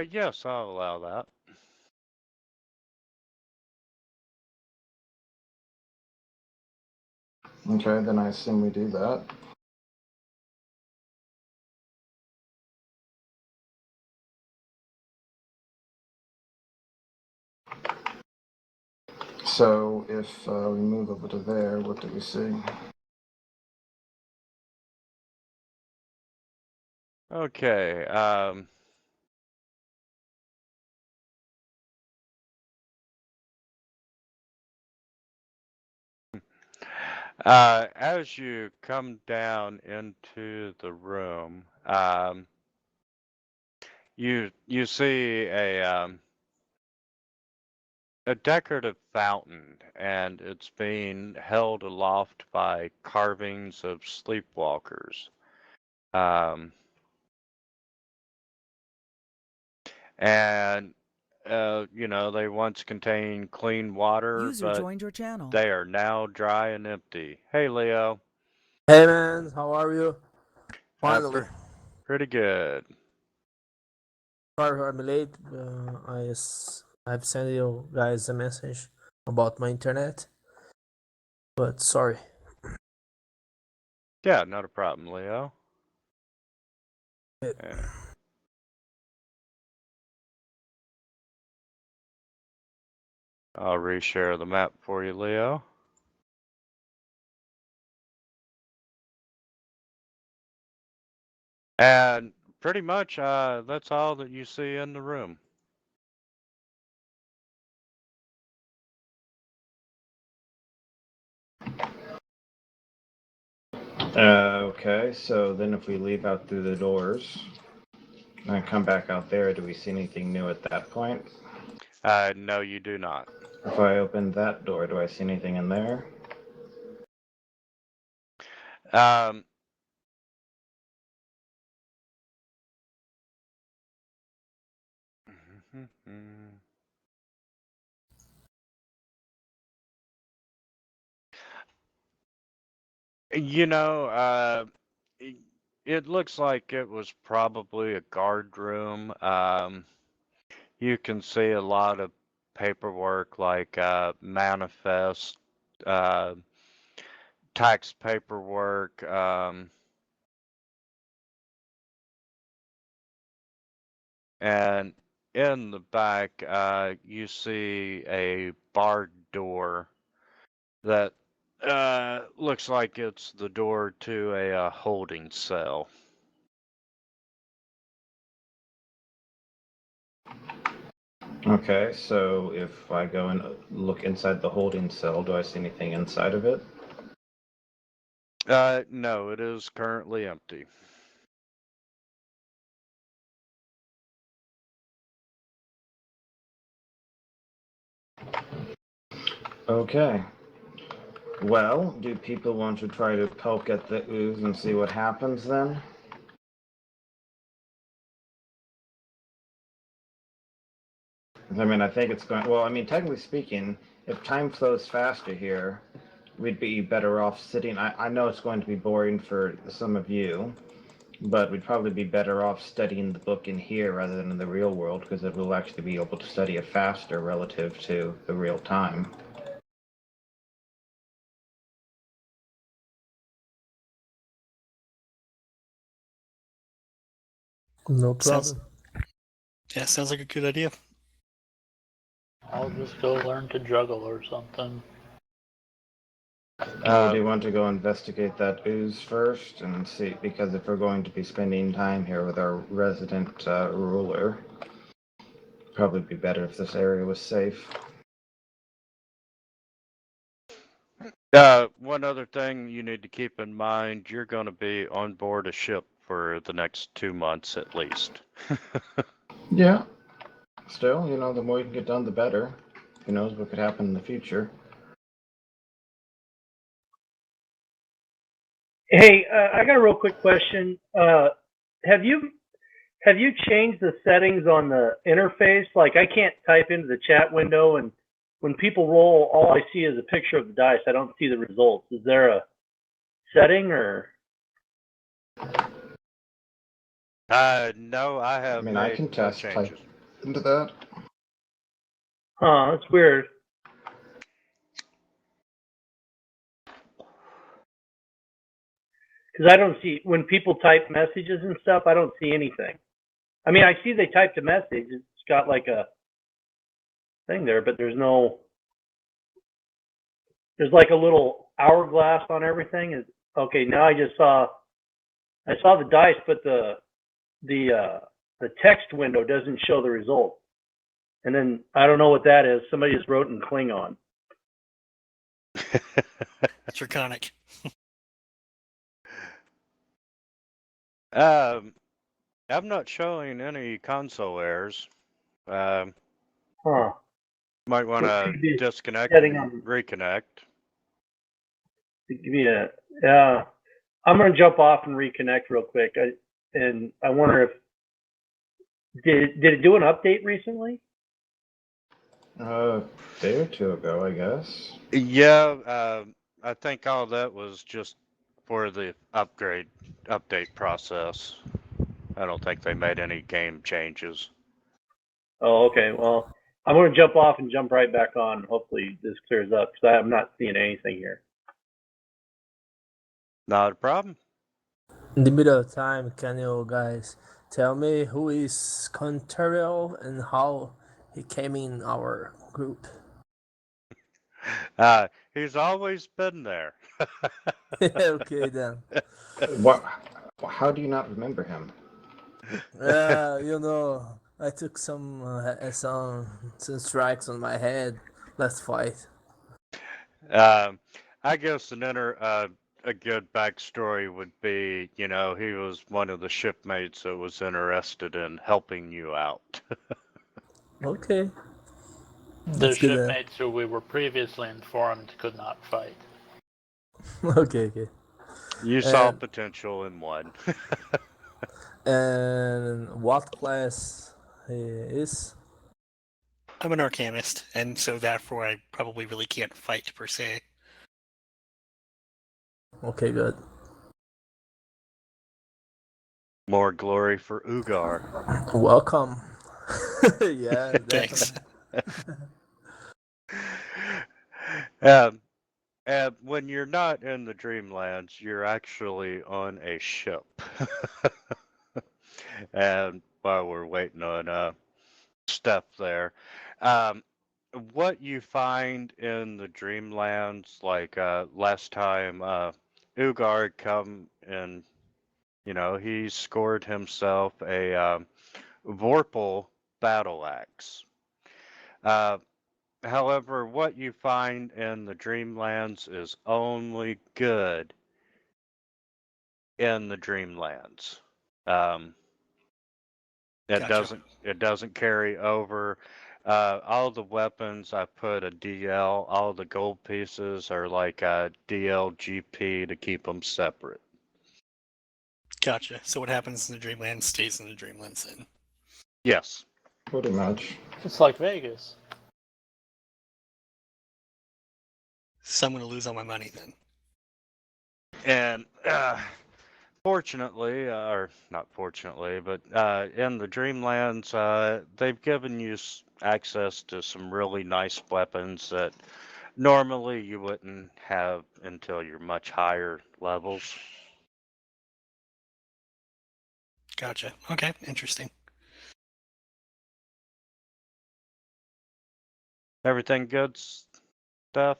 Yes, I'll allow that. Okay, then I assume we do that. So if we move over to there, what do we see? Okay, as you come down into the room, you see a decorative fountain, and it's being held aloft by carvings of sleepwalkers. Um, And they once contained clean water, User but joined your channel. they are now dry and empty. Hey, Leo. Hey man, how are you? Finally. Pretty good. Sorry I'm late. I've sent you guys a message about my internet, but sorry. Yeah, not a problem, Leo. Yeah. I'll reshare the map for you, Leo. And pretty much that's all that you see in the room. Okay, so then if we leave out through the doors and come back out there, do we see anything new at that point? No, you do not. If I open that door, do I see anything in there? Um, it looks like it was probably a guard room. You can see a lot of paperwork like manifest, tax paperwork, and in the back you see a barred door that looks like it's the door to a holding cell. Okay, so if I go and look inside the holding cell, do I see anything inside of it? No, it is currently empty. Okay. Well, do people want to try to poke at the ooze and see what happens then? I mean, I think it's going. Well, I mean, technically speaking, if time flows faster here, we'd be better off sitting. I know it's going to be boring for some of you, but we'd probably be better off studying the book in here rather than in the real world because it will actually be able to study it faster relative to the real time. No problem. Sounds like a good idea. I'll just go learn to juggle or something. Do you want to go investigate that ooze first and see? Because if we're going to be spending time here with our resident ruler, probably be better if this area was safe. One other thing you need to keep in mind, you're going to be on board a ship for the next 2 months at least. Yeah. Still, the more you can get done, the better. Who knows what could happen in the future. Hey, I got a real quick question. Have you changed the settings on the interface? Like, I can't type into the chat window, and when people roll, all I see is a picture of the dice. I don't see the results. Is there a setting or? No, I have. I mean, I can test changes. type into that. Huh, that's weird. Because I don't see, when people type messages and stuff, I don't see anything. I mean, I see they typed a message. It's got like a thing there, but there's like a little hourglass on everything. Okay, now I saw the dice, but the text window doesn't show the result. And then I don't know what that is. Somebody just wrote in Klingon. That's Draconic. I'm not showing any console errors. Huh. Might want to disconnect and reconnect. Give me I'm going to jump off and reconnect real quick. I wonder if Did it do an update recently? A day or two ago, I guess. Yeah, I think all that was just for the update process. I don't think they made any game changes. Oh, okay. Well, I'm going to jump off and jump right back on. Hopefully this clears up because I'm not seeing anything here. Not a problem. In the middle of time, can you guys tell me who is Contrail and how he came in our group? He's always been there. Okay then. What? How do you not remember him? I took some strikes on my head last fight. I guess a good backstory would be, he was one of the shipmates that was interested in helping you out. Okay. The That's good. shipmates who we were previously informed could not fight. Okay. You saw potential in one. And what class he is? I'm an arcanist, and so therefore I probably really can't fight per se. Okay, good. More glory for Ugar. Welcome. Yeah, Thanks. And when you're not in the Dreamlands, you're actually on a ship. And while we're waiting on Steph there, what you find in the Dreamlands, like last time Ugar come and he scored himself a Vorpal battle axe. However, what you find in the Dreamlands is only good in the Dreamlands. Gotcha. It doesn't carry over. All the weapons I put a DL. All the gold pieces are like a DLGP to keep them separate. Gotcha. So what happens in the Dreamland stays in the Dreamlands then. Yes. Pretty much. It's like Vegas. So I'm going to lose all my money then. And fortunately, or not fortunately, but in the Dreamlands, they've given you access to some really nice weapons that normally you wouldn't have until you're much higher levels. Gotcha. Okay, interesting. Everything good, Steph?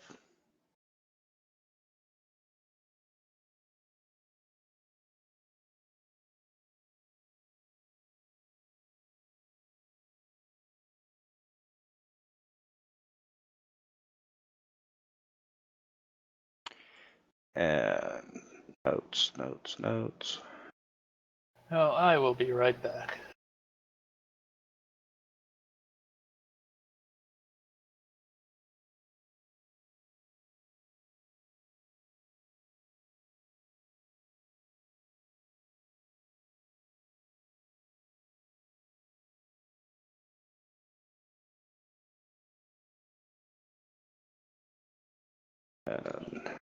And notes. Oh, I will be right back. And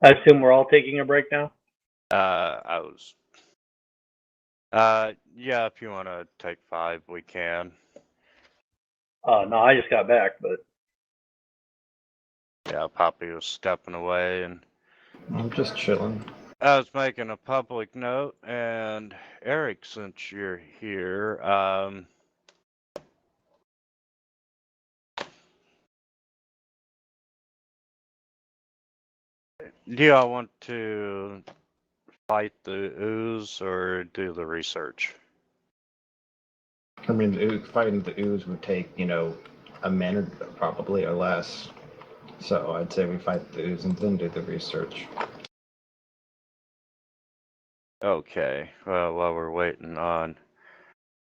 I assume we're all taking a break now. I was. Yeah, if you want to take 5, we can. No, I just got back, but Yeah, Poppy was stepping away, and I'm just chilling. I was making a public note, and Eric, since you're here, do y'all want to fight the ooze or do the research? I mean, fighting the ooze would take, a minute probably or less. So I'd say we fight the ooze and then do the research. Okay, well, while we're waiting on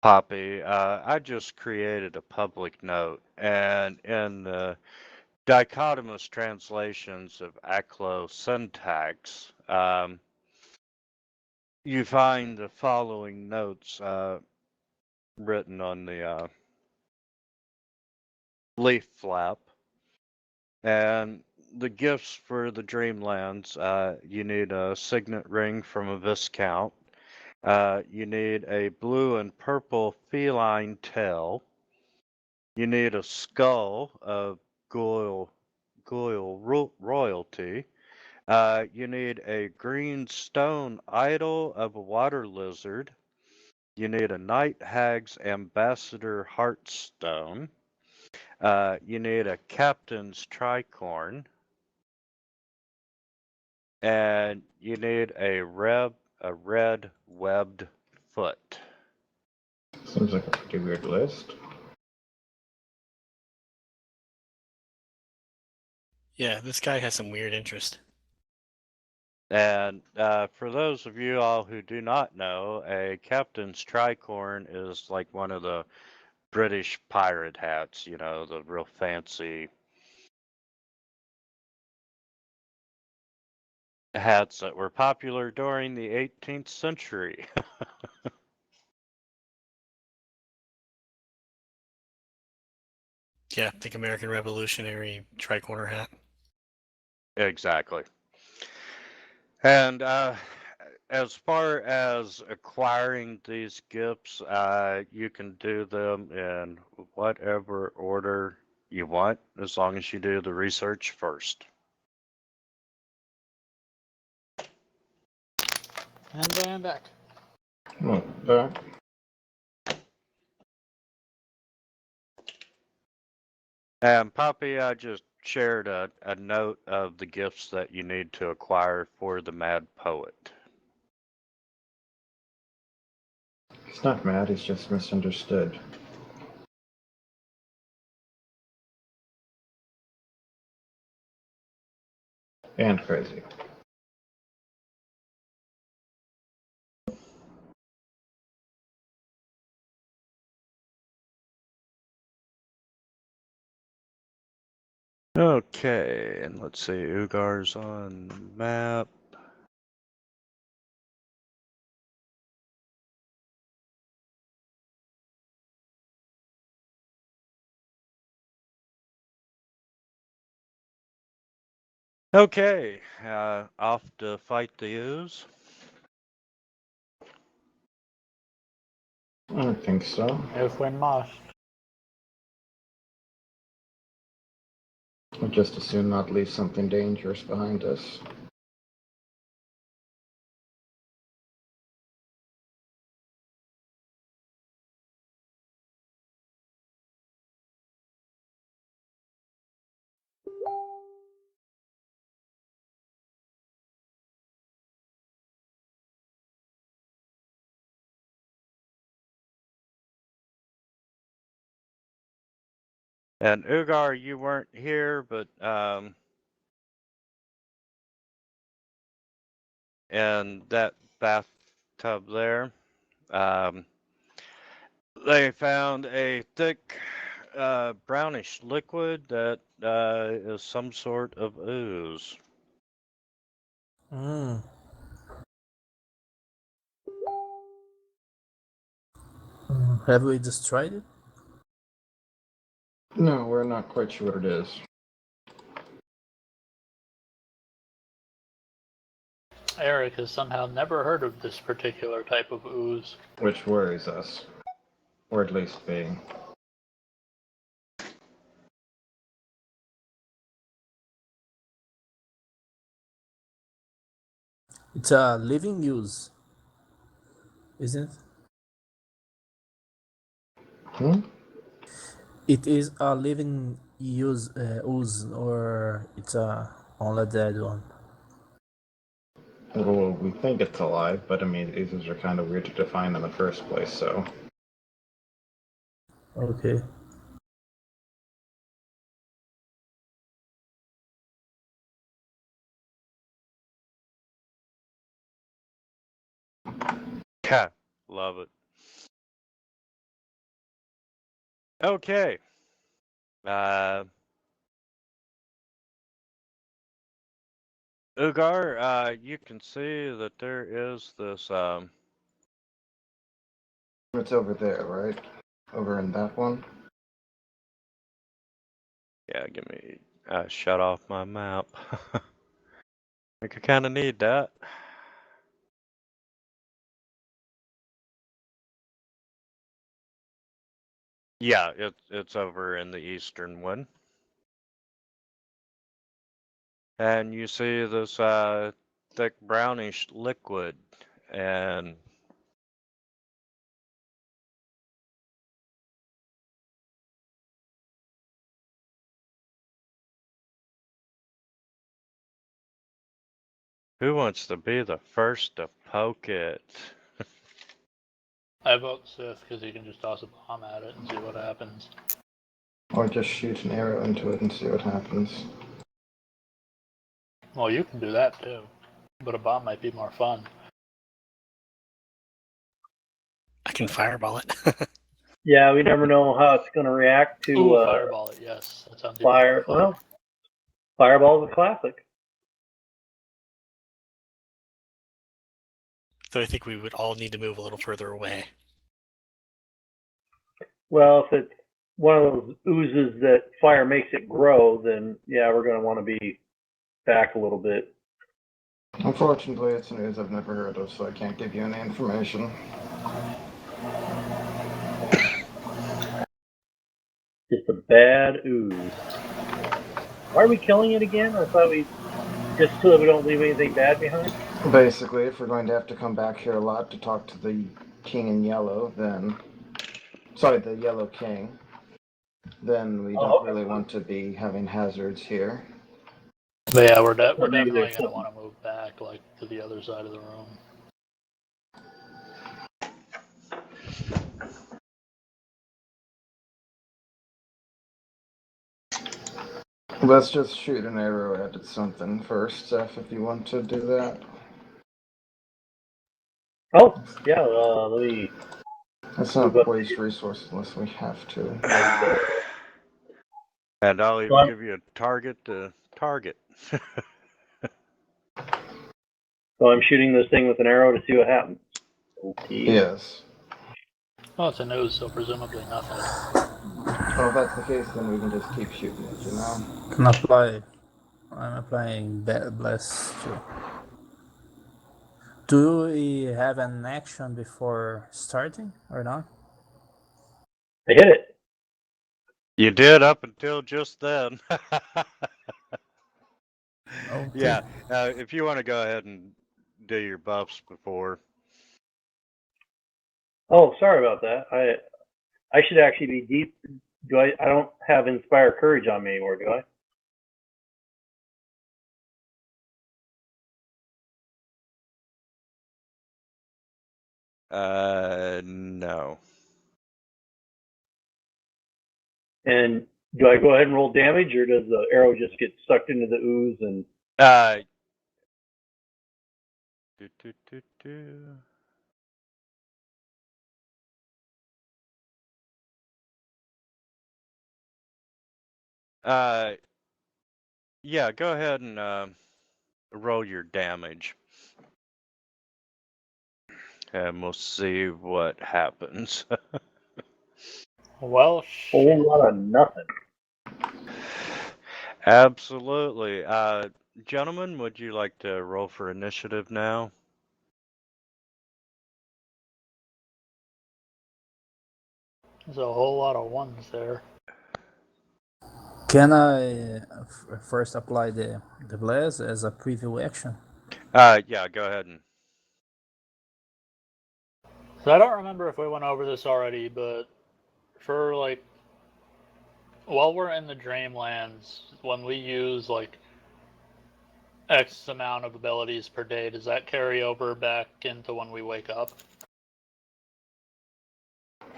Poppy, I just created a public note, and in the dichotomous translations of ACLO syntax, you find the following notes written on the leaf flap. And the gifts for the Dreamlands, you need a signet ring from a Viscount. You need a blue and purple feline tail. You need a skull of Goyle royalty. You need a green stone idol of a water lizard. You need a night hag's ambassador heartstone. You need a captain's tricorn. And you need a red webbed foot. Seems like a pretty weird list. Yeah, this guy has some weird interest. And for those of you all who do not know, a captain's tricorn is like one of the British pirate hats, the real fancy hats that were popular during the 18th century. Yeah, think American Revolutionary tricorner hat. Exactly. And as far as acquiring these gifts, you can do them in whatever order you want, as long as you do the research first. And I am back. Well, And Poppy, I just shared a note of the gifts that you need to acquire for the Mad Poet. he's not mad, he's just misunderstood. And crazy. Okay, and let's see, Ugar's on map. Okay, off to fight the ooze. I don't think so. If we must. I'll just as soon not leave something dangerous behind us. And Ugar, you weren't here, but in that bathtub there, they found a thick brownish liquid that is some sort of ooze. Mm. Have we destroyed it? No, we're not quite sure what it is. Eric has somehow never heard of this particular type of ooze. Which worries us. Or at least me. It's a living use, isn't it? Hmm? It is a living use, or it's a only dead one. Well, we think it's alive, but I mean, these are kind of weird to define in the first place, so. Okay. Yeah, love it. Okay. Ugar, you can see that there is this. It's over there, right? Over in that one? Yeah, give me. Shut off my map. I think I kind of need that. Yeah, it's over in the eastern one. And you see this thick brownish liquid, and who wants to be the first to poke it? I vote Sith because he can just toss a bomb at it and see what happens. Or just shoot an arrow into it and see what happens. Well, you can do that too, but a bomb might be more fun. I can fireball it. Yeah, we never know how it's going to react to Ooh, fireball it, yes. That sounds even fire. more fun. Well, fireball is a classic. So I think we would all need to move a little further away. Well, if it's one of those oozes that fire makes it grow, then yeah, we're going to want to be back a little bit. Unfortunately, it's news I've never heard of, so I can't give you any information. Just a bad ooze. Why are we killing it again? I thought we just so that we don't leave anything bad behind. Basically, if we're going to have to come back here a lot to talk to the king in yellow, then. Sorry, the yellow king. Then we don't really want to be having hazards here. But yeah, we're Or maybe definitely there's going to something. want to move back, like, to the other side of the room. Let's just shoot an arrow at something first, Seth, if you want to do that. Oh, yeah. Let me. Let's not waste resources unless we have to. And I'll even give you a target to target. So I'm shooting this thing with an arrow to see what happens. Okay. Yes. Well, it's a nose, so presumably nothing. Well, if that's the case, then we can just keep shooting it, you know? Can apply. I'm applying bless too. Do we have an action before starting or not? I hit it. You did up until just then. Okay. Yeah, if you want to go ahead and do your buffs before. Oh, sorry about that. I should actually be deep. Do I? I don't have inspire courage on me anymore, do I? No. And do I go ahead and roll damage, or does the arrow just get sucked into the ooze and? Do, do, do, do. Yeah, go ahead and roll your damage. And we'll see what happens. Well, Whole shit. lot of nothing. Absolutely. Gentlemen, would you like to roll for initiative now? There's a whole lot of ones there. Can I first apply the bless as a preview action? Yeah, go ahead and. So I don't remember if we went over this already, but for like, while we're in the Dreamlands, when we use like X amount of abilities per day, does that carry over back into when we wake up?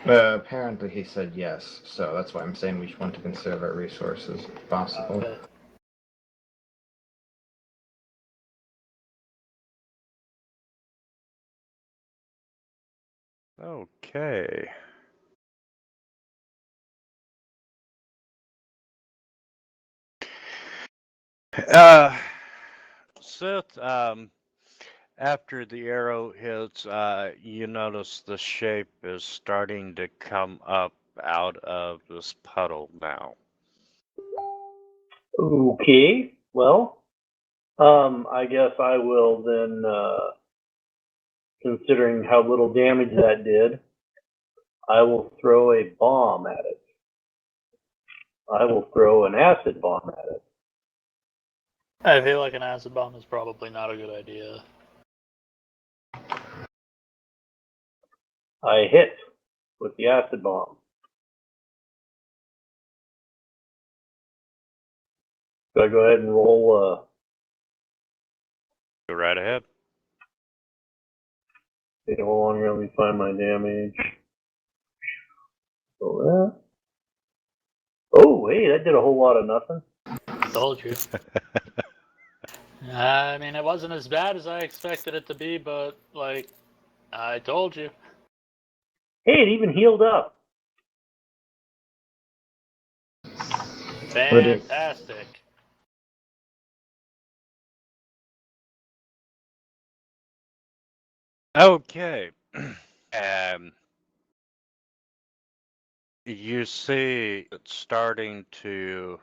Apparently he said yes, so that's why I'm saying we want to conserve our resources if possible. Okay. Okay. Sith, after the arrow hits, you notice the shape is starting to come up out of this puddle now. Okay. Well, I guess I will then, considering how little damage that did, I will throw a bomb at it. I will throw an acid bomb at it. I feel like an acid bomb is probably not a good idea. I hit with the acid bomb. Do I go ahead and roll? Go right ahead. Okay, hold on here. Let me find my damage. So that. Oh, hey, that did a whole lot of nothing. Told you. I mean, it wasn't as bad as I expected it to be, but like, I told you. Hey, it even healed up. Fantastic. Okay. You see it's starting to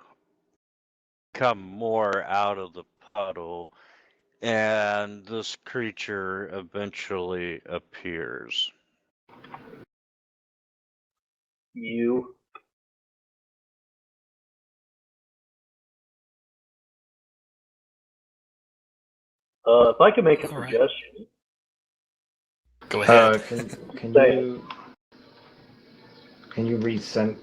come more out of the puddle, and this creature eventually appears. You. If I could make a suggestion. Go ahead. Can you resend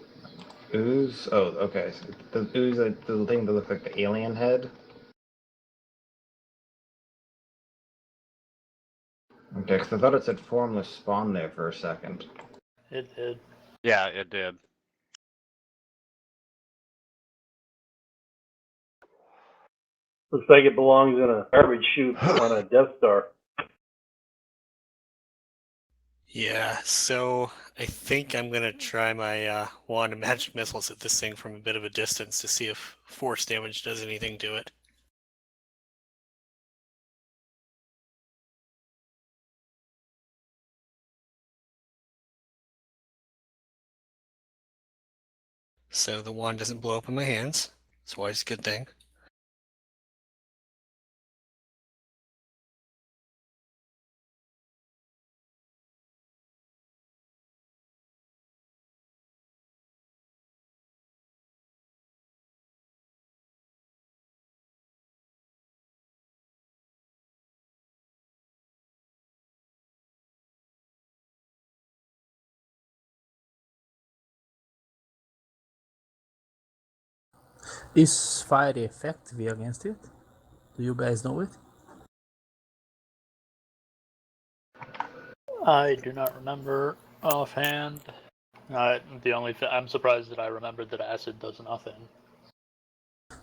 ooze? Oh, okay. So the ooze, the thing that looks like the alien head. Okay, because I thought it said formless spawn there for a second. It did. Yeah, it did. Looks like it belongs in a garbage chute on a Death Star. Yeah, so I think I'm going to try my wand of magic missiles at this thing from a bit of a distance to see if force damage does anything to it. So the wand doesn't blow up in my hands. It's always a good thing. Is fire effective against it? Do you guys know it? I do not remember offhand. The only thing I'm surprised that I remembered that acid does nothing.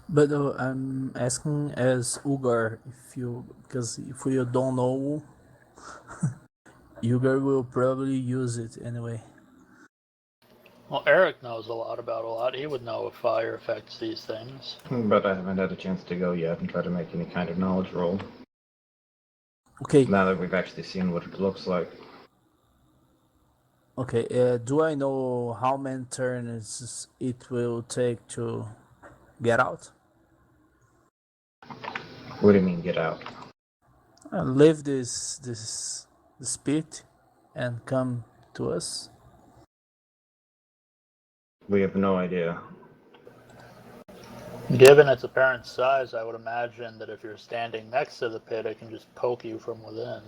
But I'm asking as Ugar, because if you don't know, Ugar will probably use it anyway. Well, Eric knows a lot. He would know if fire affects these things. But I haven't had a chance to go yet and try to make any kind of knowledge roll. Okay. Now that we've actually seen what it looks like. Okay, do I know how many turns it will take to get out? What do you mean, get out? Leave this pit and come to us. We have no idea. Given its apparent size, I would imagine that if you're standing next to the pit, it can just poke you from within.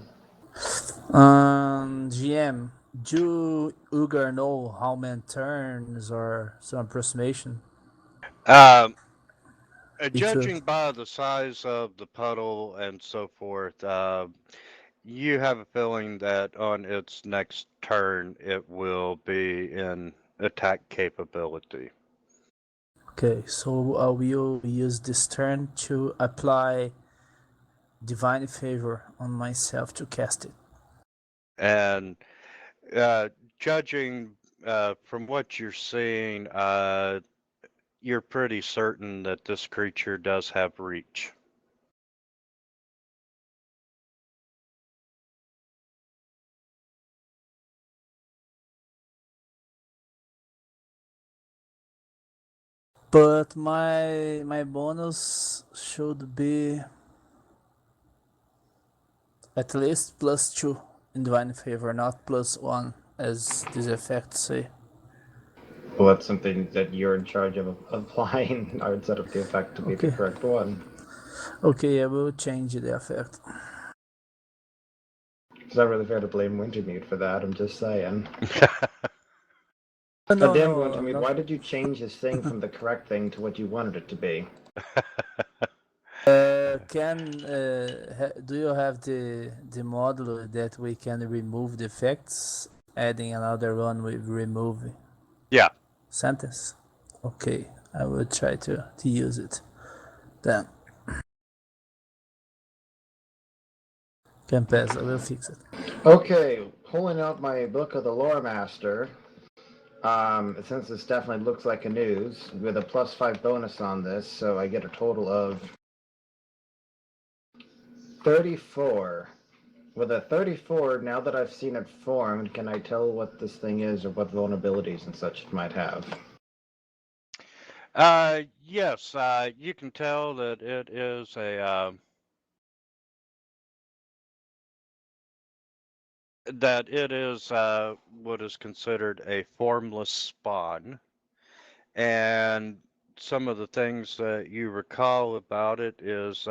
GM, do Ugar know how many turns or some approximation? Um, It Judging took. by the size of the puddle and so forth, you have a feeling that on its next turn it will be in attack capability. Okay, so I will use this turn to apply Divine Favor on myself to cast it. And judging from what you're seeing, you're pretty certain that this creature does have reach. But my bonus should be at least +2 in Divine Favor, not +1 as this effect say. Well, that's something that you're in charge of applying. I would set up the effect to be the Okay. correct one. Okay, I will change the effect. It's not really fair to blame Wintermute for that. I'm just saying. No, Damn no, Wintermute, not. why did you change this thing from the correct thing to what you wanted it to be? Do you have the module that we can remove the effects, adding another one with remove Yeah. sentence? Okay, I will try to use it then. Can pass, I will fix it. Okay, pulling out my book of the Lore Master. Since this definitely looks like a news, with a +5 bonus on this, so I get a total of 34. With a 34, now that I've seen it formed, can I tell what this thing is or what vulnerabilities and such it might have? Yes, you can tell that it is what is considered a formless spawn. And some of the things that you recall about it is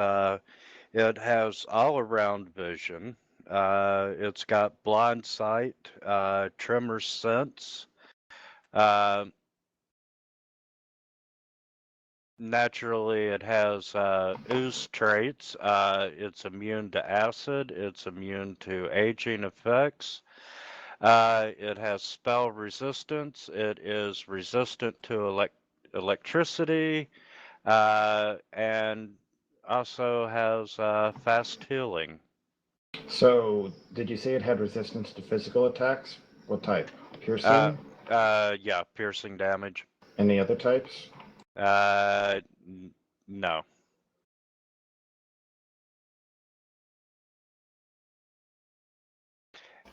it has all-around vision. It's got blind sight, tremor sense. Naturally, it has ooze traits. It's immune to acid. It's immune to aging effects. It has spell resistance. It is resistant to electricity, and also has fast healing. So, did you say it had resistance to physical attacks? What type? Piercing? Yeah, piercing damage. Any other types? No.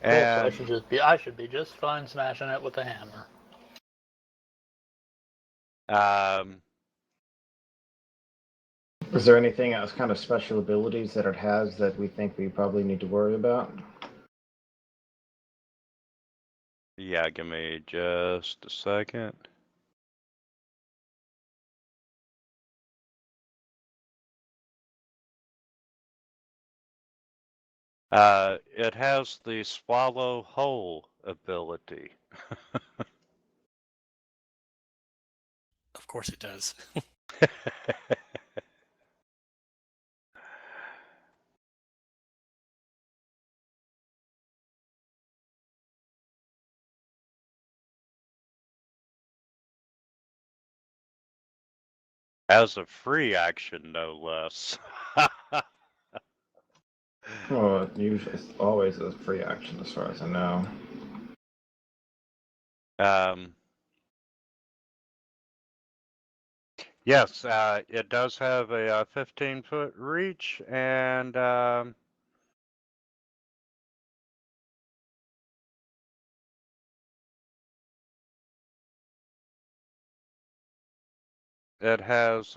Cool, so And I should be just fine smashing it with a hammer. Is there anything else, kind of special abilities that it has that we think we probably need to worry about? yeah, give me just a second. It has the swallow whole ability. Of course it does. As a free action, no less. Well, it usually it's always a free action as far as I know. Yes, it does have a 15-foot reach, and it has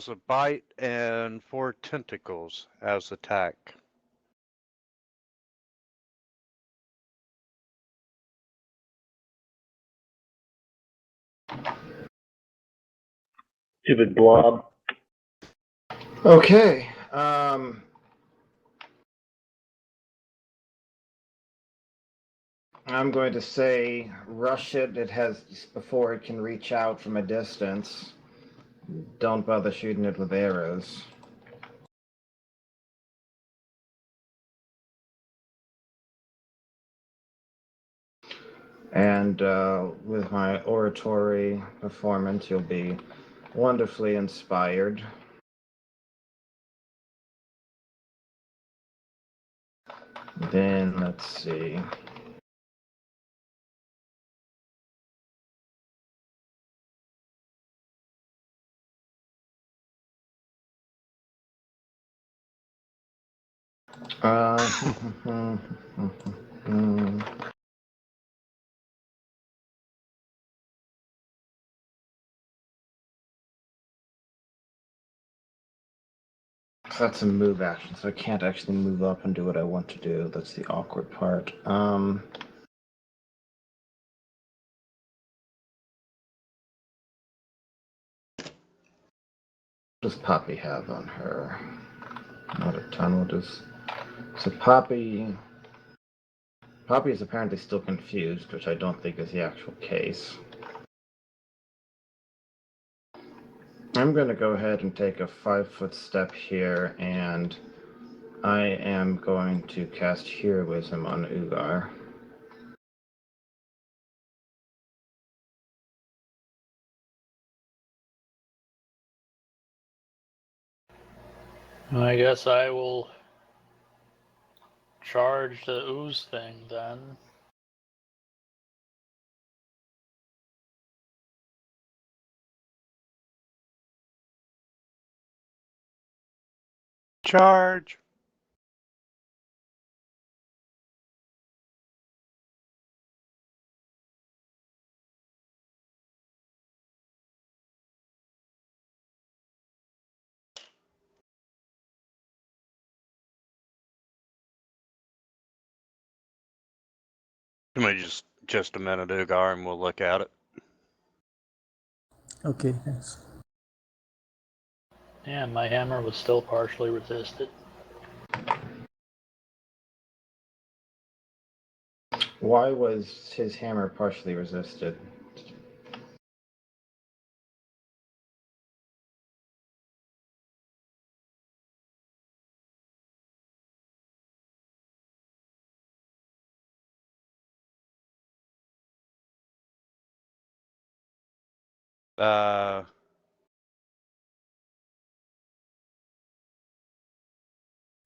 a bite and 4 tentacles as attack. Stupid blob. Okay. I'm going to say rush it. It has before it can reach out from a distance. Don't bother shooting it with arrows. And with my oratory performance, you'll be wonderfully inspired. Then, let's see. That's a move action, so I can't actually move up and do what I want to do. That's the awkward part. What does Poppy have on her? Not a ton. What does... So Poppy is apparently still confused, which I don't think is the actual case. I'm going to go ahead and take a 5-foot step here, and I am going to cast Heroism on Ugar. I guess I will charge the ooze thing then. Charge. Give me just a minute, Ugar, and we'll look at it. Okay, thanks. Yeah, my hammer was still partially resisted. Why was his hammer partially resisted?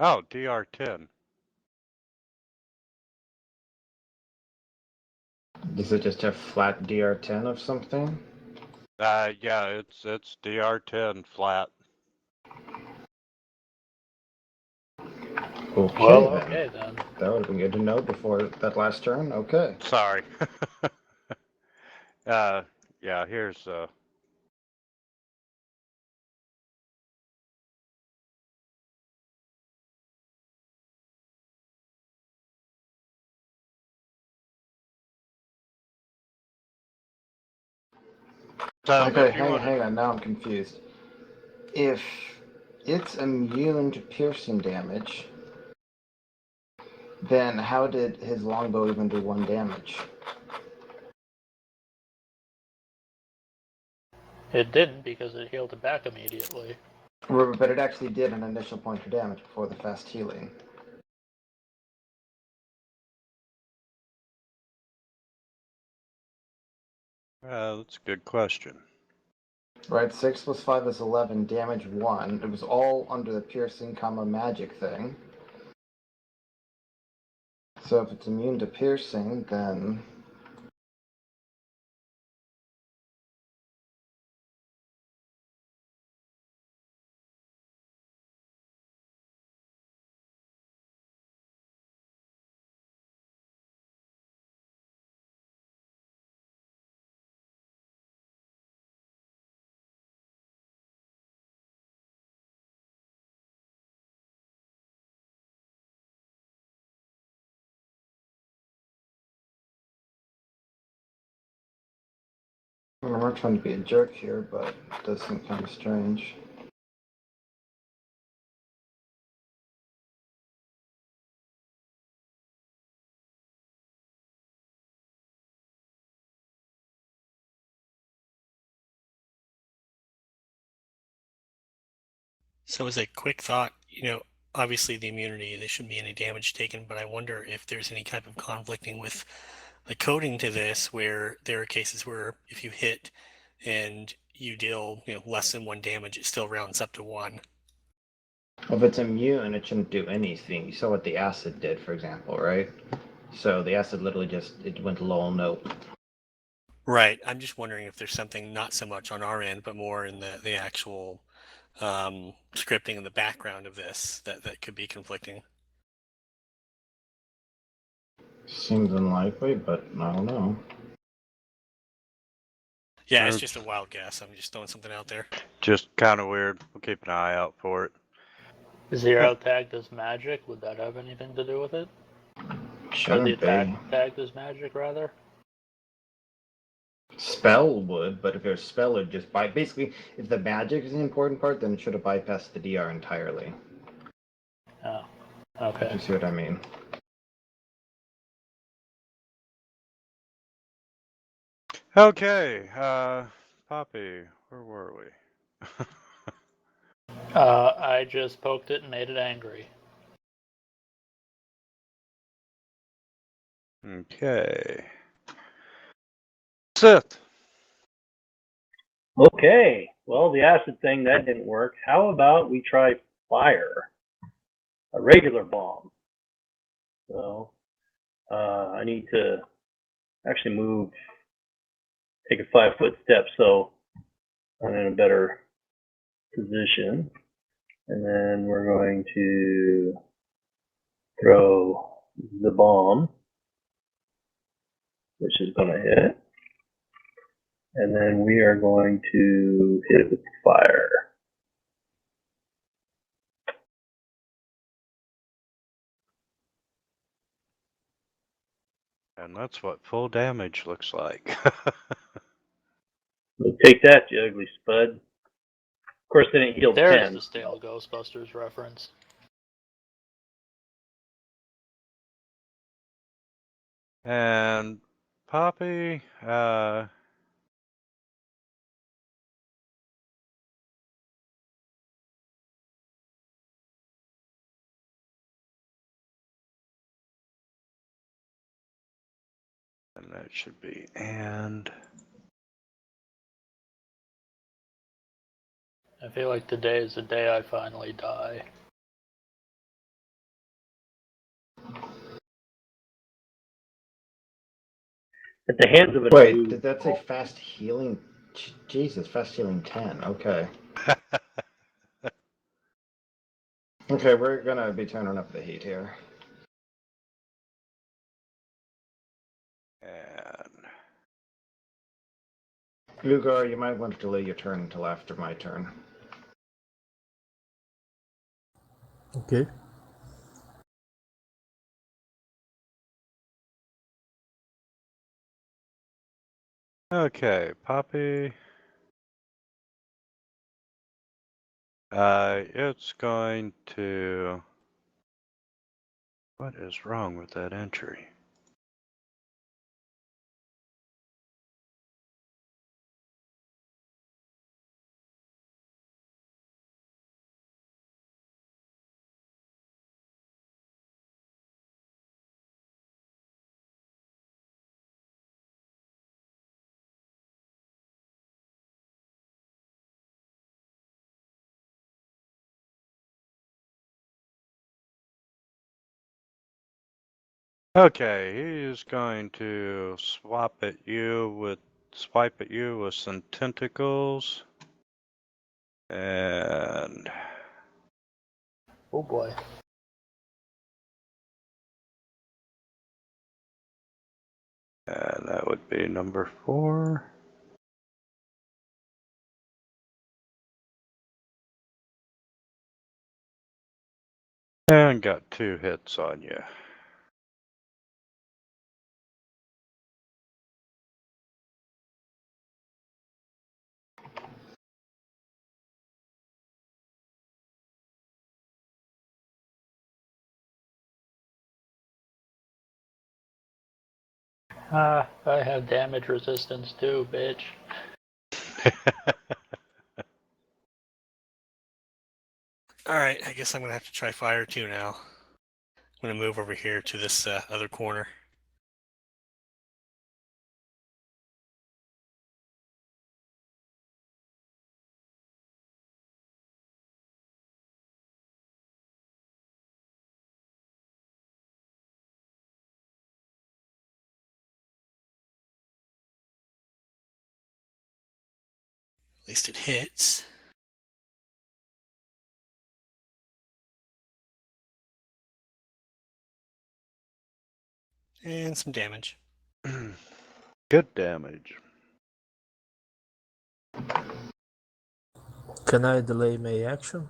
Oh, DR10. Does it just have flat DR10 of something? Yeah, it's DR10 flat. Okay, Well, then. okay then. That would have been good to know before that last turn. Okay. Sorry. Yeah, here's so Okay, if you want to hang on. Now I'm confused. If it's immune to piercing damage, then how did his longbow even do 1 damage? It didn't because it healed it back immediately. But it actually did an initial point of damage before the fast healing. that's a good question. Right, 6 plus 5 is 11, damage 1. It was all under the piercing, magic thing. So if it's immune to piercing, then... I'm not trying to be a jerk here, but it does seem kind of strange. So as a quick thought, obviously the immunity, there shouldn't be any damage taken, but I wonder if there's any type of conflicting with the coding to this, where there are cases where if you hit and you deal, less than 1 damage, it still rounds up to 1. Well, if it's immune, it shouldn't do anything. You saw what the acid did, for example, right? So the acid literally it went lol nope. Right. I'm just wondering if there's something not so much on our end, but more in the actual scripting in the background of this that could be conflicting. Seems unlikely, but I don't know. Yeah, it's just a wild guess. I'm just throwing something out there. Just kind of weird. We'll keep an eye out for it. Zero tagged as magic. Would that have anything to do with it? Or the Shouldn't attack be. tagged as magic, rather? Spell would, but if there's spell, it just basically, if the magic is the important part, then it should have bypassed the DR entirely. Oh, okay. You see what I mean? Okay, Poppy, where were we? I just poked it and made it angry. Okay. Sith. Okay. Well, the acid thing, that didn't work. How about we try fire? A regular bomb. So I need to actually take a 5-foot step so I'm in a better position. And then we're going to throw the bomb, which is going to hit. And then we are going to hit it with fire. And that's what full damage looks like. So take that, you ugly spud. Of course, then it healed There's 10. the stale Ghostbusters reference. And Poppy, and that should be and. I feel like today is the day I finally die. At the hands of a Wait, dude. did that say fast healing? Jesus, fast healing 10. Okay. Okay, we're gonna be turning up the heat here. And Lugar, you might want to delay your turn until after my turn. Okay. okay, Poppy. It's going to. What is wrong with that entry? Okay, he is going to swipe at you with some tentacles. And Oh boy. that would be number 4. And got 2 hits on you. I have damage resistance too, bitch. Alright, I guess I'm gonna have to try fire too now. I'm gonna move over here to this other corner. At least it hits. And some damage. Good damage. Can I delay my action?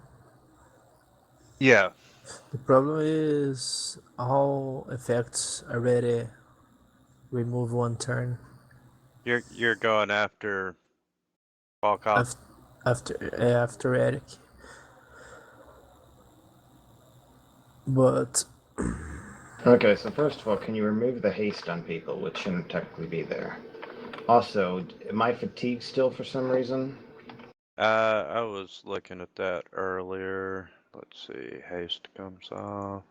Yeah. The problem is all effects already remove one turn You're going after Falcon. after Eric. But Okay, so first of all, can you remove the haste on people, which shouldn't technically be there? Also, am I fatigued still for some reason? I was looking at that earlier. Let's see. Haste comes off.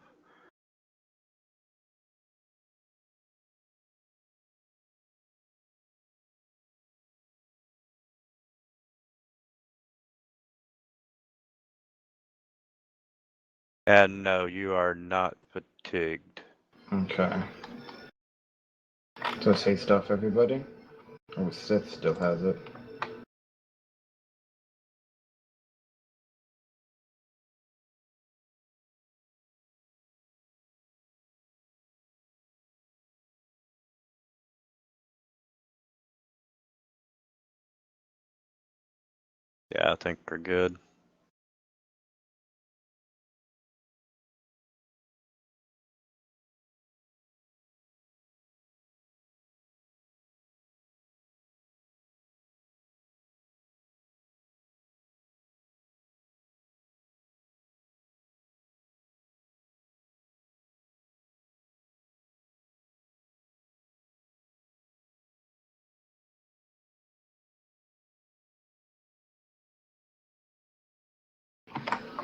And no, you are not fatigued. Okay. So is haste off everybody? Oh, Sith still has it. Yeah, I think we're good.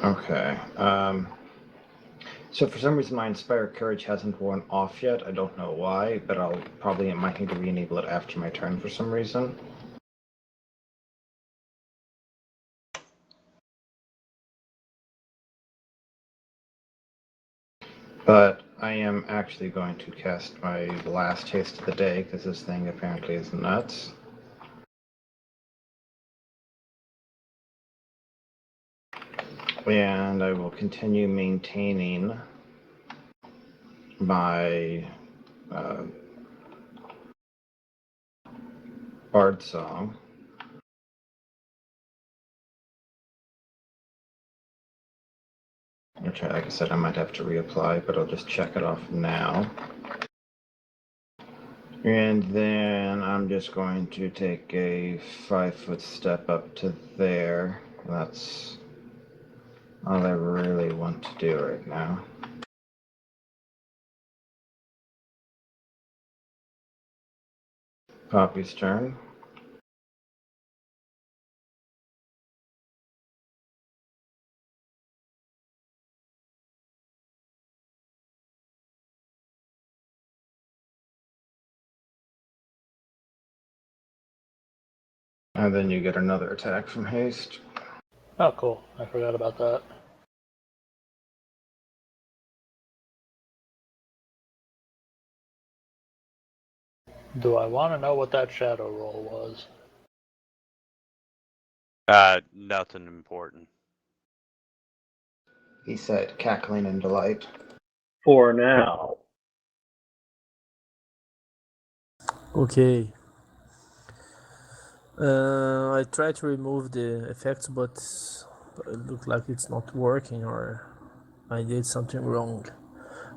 Okay. So for some reason my Inspire Courage hasn't worn off yet. I don't know why, but I'll probably might need to re-enable it after my turn for some reason. But I am actually going to cast my last haste of the day because this thing apparently is nuts. And I will continue maintaining my Bard Song. Which, like I said, I might have to reapply, but I'll just check it off now. And then I'm just going to take a 5-foot step up to there. That's all I really want to do right now. Poppy's turn. And then you get another attack from haste. Oh, cool. I forgot about that. Do I want to know what that shadow roll was? Nothing important. He said, cackling in delight. For now. okay. I tried to remove the effects, but it looked like it's not working, or I did something wrong.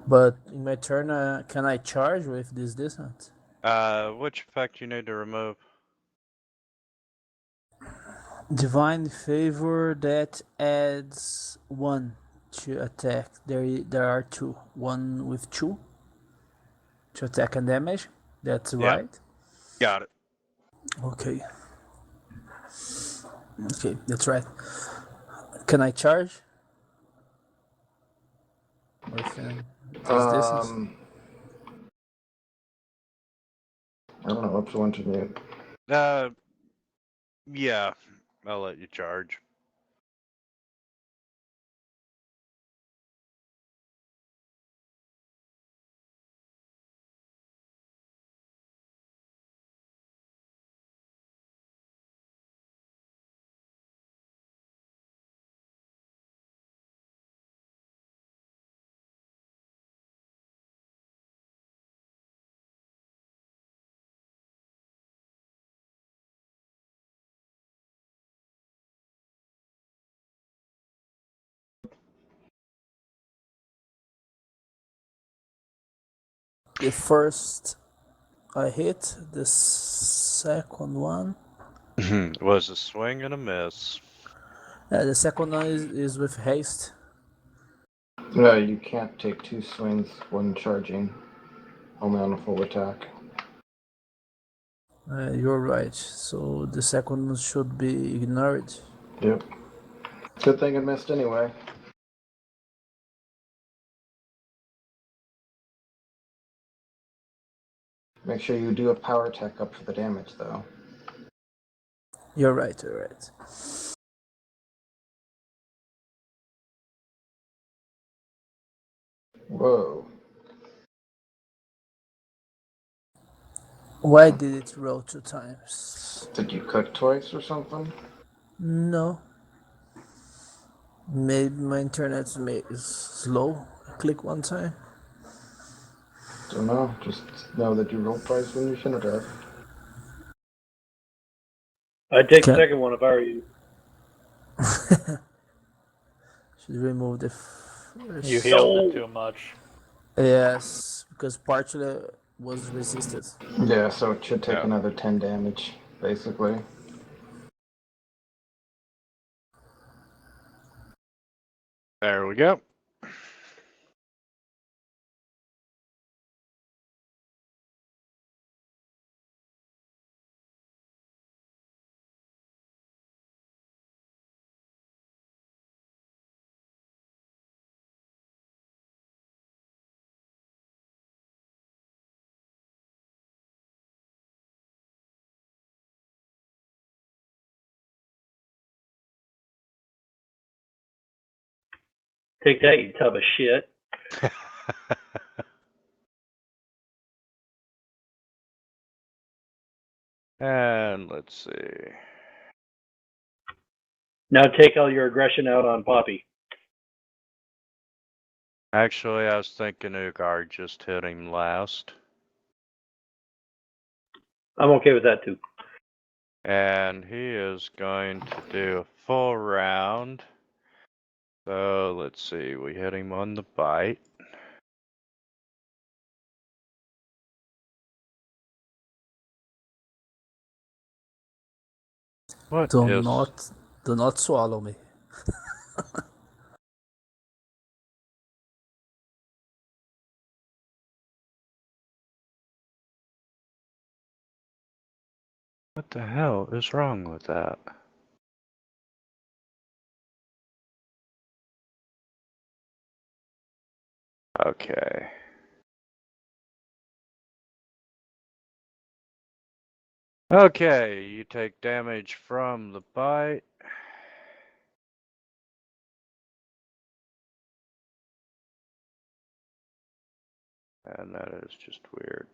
But in my turn, can I charge with this distance? Which effect you need to remove? Divine favor that adds 1 to attack. There are 2. 1 with 2 to attack and damage, That's Yeah. right? Got it. Okay. Okay, that's right. Can I charge? Within this distance? I don't know, up to Wintermute. Yeah, I'll let you charge. The first I hit, the second one. Was a swing and a miss. The second one is with haste. No, you can't take 2 swings when charging. Only on a full attack. You're right. So the second one should be ignored. Yep. Good thing it missed anyway. Make sure you do a power attack up for the damage, though. You're right, you're right. Whoa. Why did it roll 2 times? Did you click twice or something? No. Maybe my internet is slow. I click 1 time. Don't know. Just know that you rolled twice when you shouldn't have. I'd take the Okay. second one if I were you. Should remove the first. You healed No. it too much. Yes, because partially was resisted. Yeah, so it should take Yeah. another 10 damage, basically. There we go. Take that, you tub of shit. And let's see. Now take all your aggression out on Poppy. Actually, I was thinking Ugard just hit him last. I'm okay with that too. And he is going to do a full round. So let's see, we hit him on the bite. What Do is... not swallow me. What the hell is wrong with that? Okay. Okay, you take damage from the bite. And that is just weird.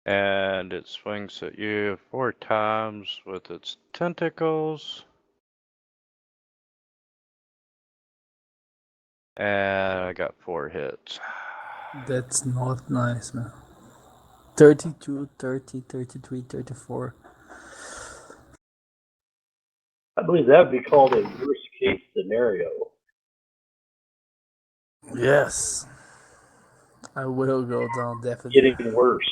And it swings at you 4 times with its tentacles. And I got 4 hits. That's not nice, man. 32, 30, 33, 34. I believe that would be called a worst case scenario. Yes. I will go down definitely. Getting worse.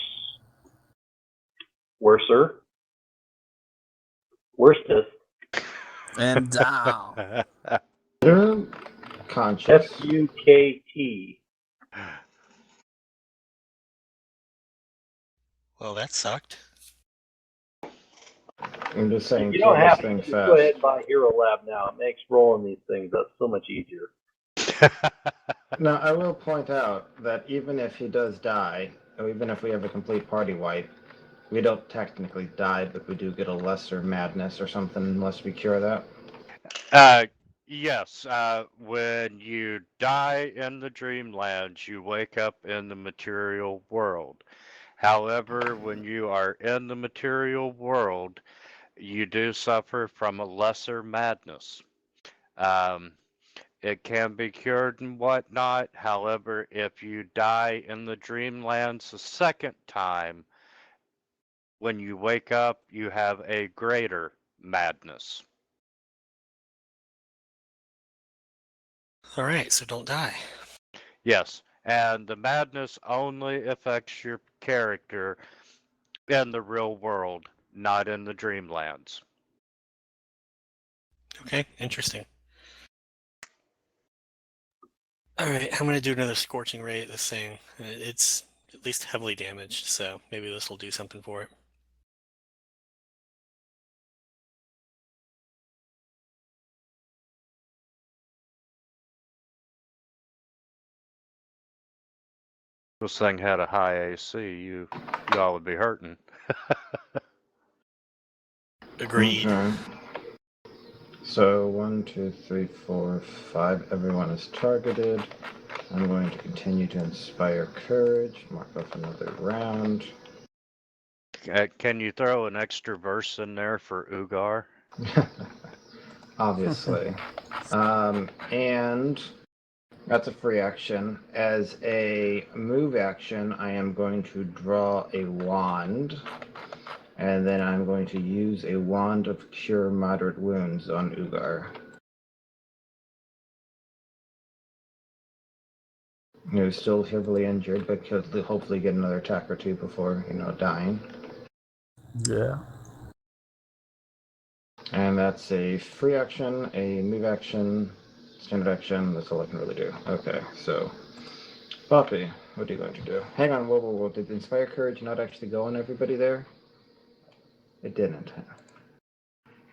Worser. Worstest. And down. Conscious. FUKT. Well, that sucked. I'm just saying, You kill don't this have thing to just go ahead fast. and buy Hero Lab now. It makes rolling these things up so much easier. Now, I will point out that even if he does die, or even if we have a complete party wipe, we don't technically die, but we do get a lesser madness or something unless we cure that. Yes, when you die in the dreamlands, you wake up in the material world. However, when you are in the material world, you do suffer from a lesser madness. Um, it can be cured and whatnot. However, if you die in the dreamlands a second time, when you wake up, you have a greater madness. All right, so don't die. Yes, and the madness only affects your character in the real world, not in the dreamlands. Okay, interesting. All right, I'm gonna do another scorching ray at this thing. It's at least heavily damaged, so maybe this will do something for it. This thing had a high AC, y'all would be hurting. Agreed. Okay. So 1, 2, 3, 4, 5. Everyone is targeted. I'm going to continue to inspire courage. Mark off another round. Can you throw an extra verse in there for Ugar? Obviously. And that's a free action. As a move action, I am going to draw a wand. And then I'm going to use a wand of cure moderate wounds on Ugar. He was still heavily injured, but could hopefully get another attack or two before, dying. Yeah. And that's a free action, a move action, standard action. That's all I can really do. Okay, so Poppy, what are you going to do? Hang on, whoa. Did Inspire Courage not actually go on everybody there? It didn't.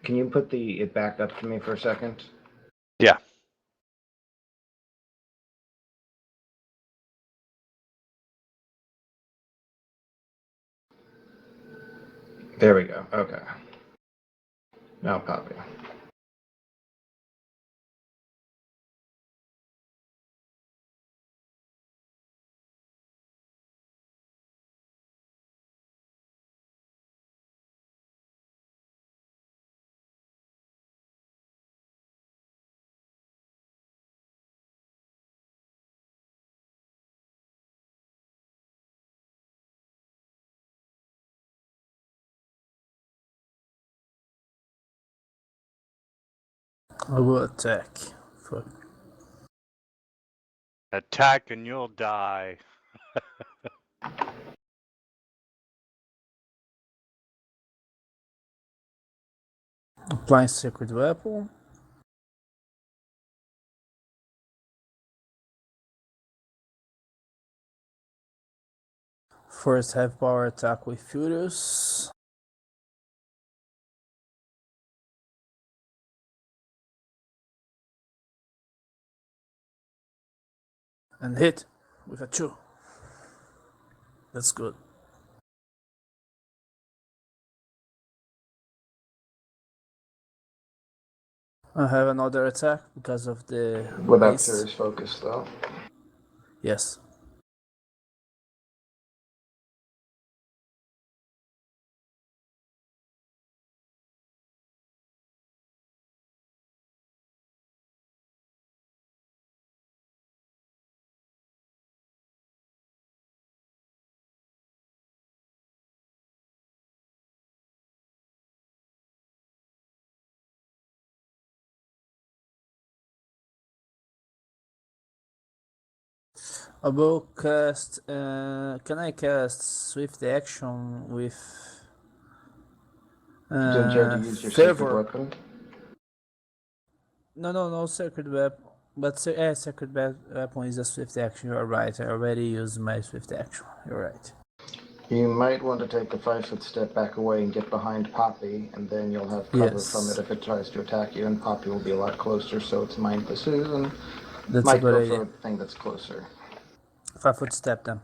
Can you put it back up to me for a second? Yeah. There we go. Okay. Now Poppy. I will attack. Fuck. Attack and you'll die. Applying Sacred Weapon. First half power attack with Furious. And hit with a 2. That's good. I have another attack because of the Without haste. serious focus, though. Yes. I will cast. Can I cast Swift Action with Didn't you have to use your sacred Fervor. weapon? No sacred weapon. But sacred weapon is a swift action. You're right. I already used my swift action. You're right. You might want to take a 5-foot step back away and get behind Poppy, and then you'll have cover from it Yes, if it tries to attack you, and Poppy will be a lot closer, so it's mindless and that's a might good go idea. for a thing that's closer. 5-foot step then.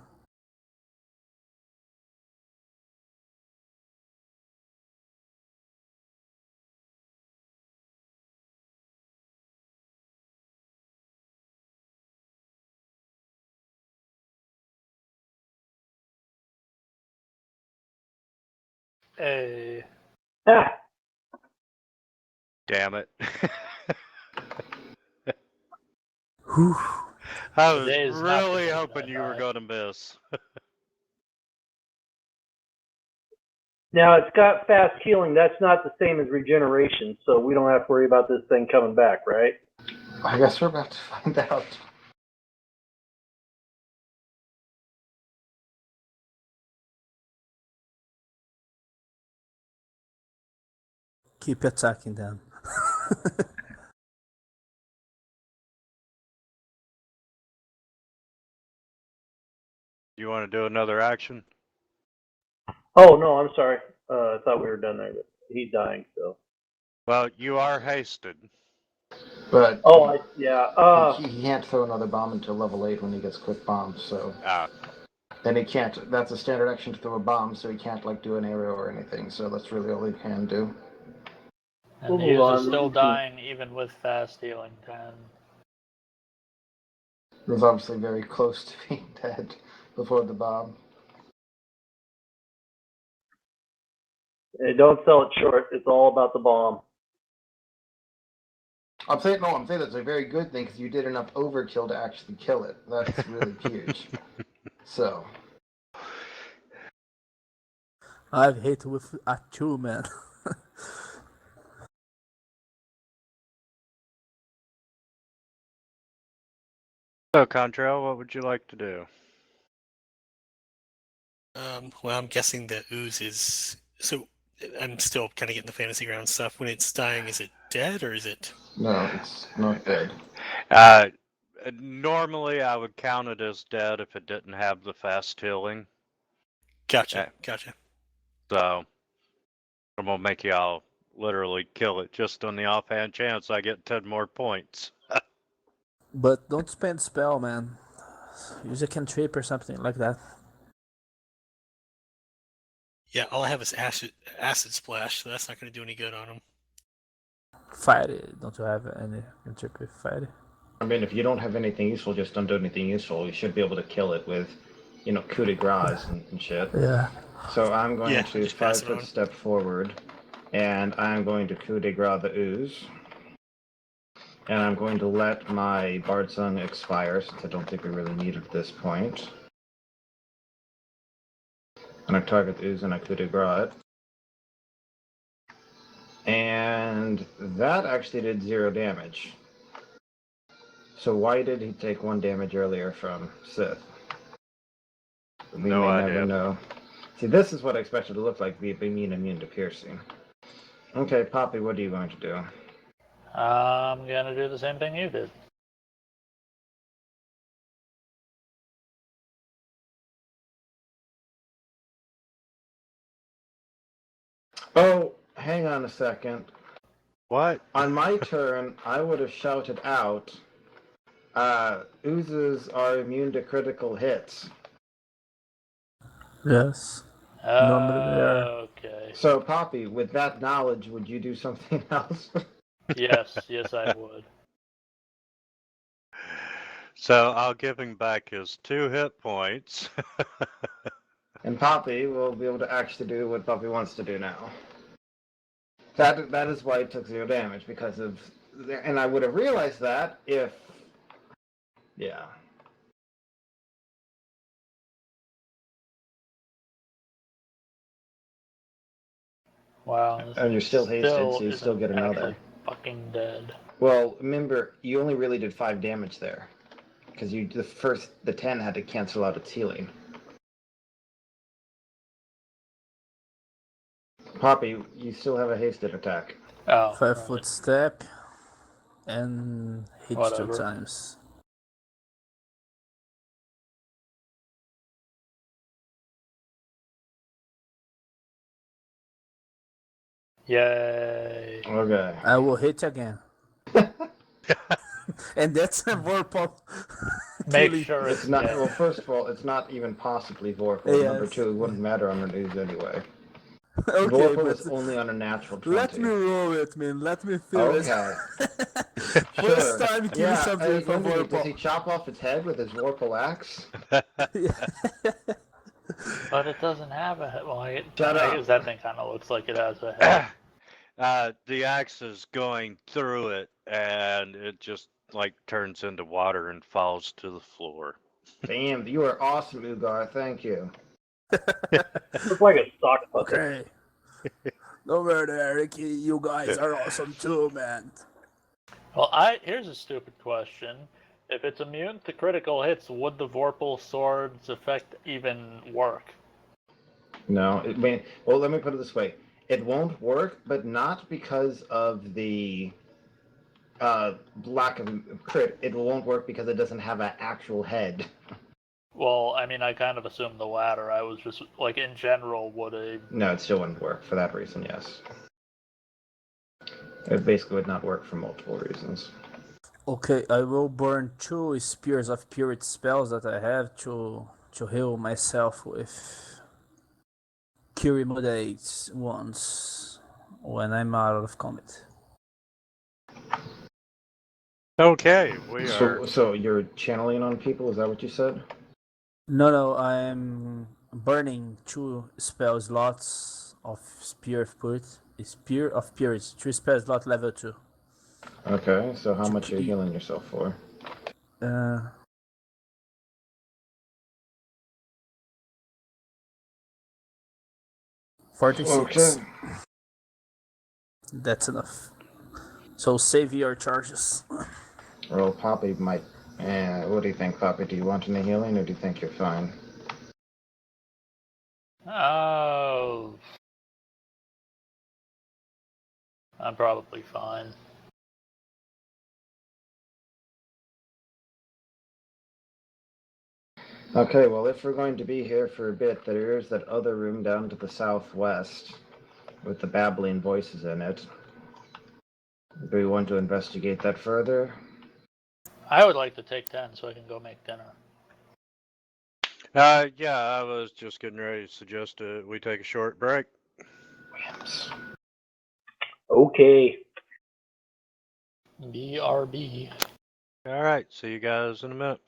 Hey. Ah, Damn it. Whew. I was Today is not the really day hoping that you were I- going to miss. now it's got fast healing. That's not the same as regeneration, so we don't have to worry about this thing coming back, right? I guess we're about to find out. Keep attacking them. You want to do another action? Oh no, I'm sorry. I thought we were done there, but he's dying. So. Well, you are hasted. But Oh, yeah. he can't throw another bomb until level 8 when he gets quick bombs, so... Ah, Then he can't... That's a standard action to throw a bomb, so he can't, like, do an arrow or anything, so that's really all he can do. And We'll the move user's on. still dying even with fast healing 10. He was obviously very close to being dead before the bomb. Hey, don't sell it short. It's all about the bomb. I'm saying that's a very good thing, because you did enough overkill to actually kill it. That's really huge. So... I've hit with a 2, man. so Contrail, what would you like to do? Well, I'm guessing the ooze is. So I'm still kind of getting the fantasy ground stuff. When it's dying, is it dead or is it? No, it's not dead. Normally, I would count it as dead if it didn't have the fast healing. Gotcha. So I'm gonna make y'all literally kill it just on the offhand chance I get 10 more points. But don't spend spell, man. Use a cantrip or something like that. Yeah, all I have is acid splash, so that's not going to do any good on him. Fire. Don't you have any cantrip with fire? I mean, if you don't have anything useful, just don't do anything useful. You should be able to kill it with, coup de grace and shit. Yeah. So I'm going Yeah, to just pass it 5-foot on. step forward, and I'm going to coup de grace the ooze. And I'm going to let my Bard Song expire, since I don't think we really need it at this point. And I target the ooze and I coup de grace it. And that actually did 0 damage. So why did he take 1 damage earlier from Sith? We No may idea. never know. See, this is what I expected to look like, being immune to piercing. Okay, Poppy, what are you going to do? I'm gonna do the same thing you did. Oh, hang on a second. What? On my turn, I would have shouted out, oozes are immune to critical hits. Yes. Normally they are. Okay. So, Poppy, with that knowledge, would you do something else? Yes, I would. So I'll give him back his 2 hit points. And Poppy will be able to actually do what Poppy wants to do now. That is why it took 0 damage, because of... And I would have realized that if... Yeah. Wow. And you're still hasted, so you isn't still get another. actually fucking dead. Well, remember, you only really did 5 damage there. Because the 10 had to cancel out its healing. Poppy, you still have a hasted attack. Oh, 5-foot right. step and hit 2 Whatever. times. Yay. Okay. I will hit again. And that's a Vorpal. Make killing. sure It's it's not. dead. Well, first of all, it's not even possibly Vorpal. Number Yes. two, it wouldn't matter on these anyway. Okay, Vorpal but is only on a natural 20. let me roll it, man. Let me feel Okay. it. First Sure. time kill Yeah. something with a Wintermute, does he Vorpal. chop off its head with his Vorpal axe? But it doesn't have a head. Well, Shut I up. guess that thing kind of looks like it has a head. The axe is going through it, and it just like turns into water and falls to the floor. Damn, you are awesome, Ugar. Thank you. Looks like a sock puppet. Okay. Don't worry, Eric. You guys are awesome too, man. Well, here's a stupid question. If it's immune to critical hits, would the Vorpal Sword's effect even work? No, well, let me put it this way: it won't work, but not because of the lack of crit. It won't work because it doesn't have an actual head. Well, I mean, I kind of assumed the latter. I was just, like, in general, would a... No, it still wouldn't work for that reason. Yes, it basically would not work for multiple reasons. Okay, I will burn 2 spears of purity spells that I have to heal myself with Curie Moderates once when I'm out of combat. Okay, we are. So you're channeling on people? Is that what you said? No, I'm burning 2 spell slots of Spear of Purity. Spear of Purity, 3 spell slot level 2. Okay, so how much are you healing yourself for? 46. Okay. That's enough. So save your charges. Well, Poppy might. What do you think, Poppy? Do you want any healing, or do you think you're fine? Oh... I'm probably fine. Okay, well, if we're going to be here for a bit, there is that other room down to the southwest with the babbling voices in it. Do we want to investigate that further? I would like to take 10 so I can go make dinner. Yeah, I was just getting ready to suggest we take a short break. Wimps. Okay. BRB. All right, see you guys in a minute.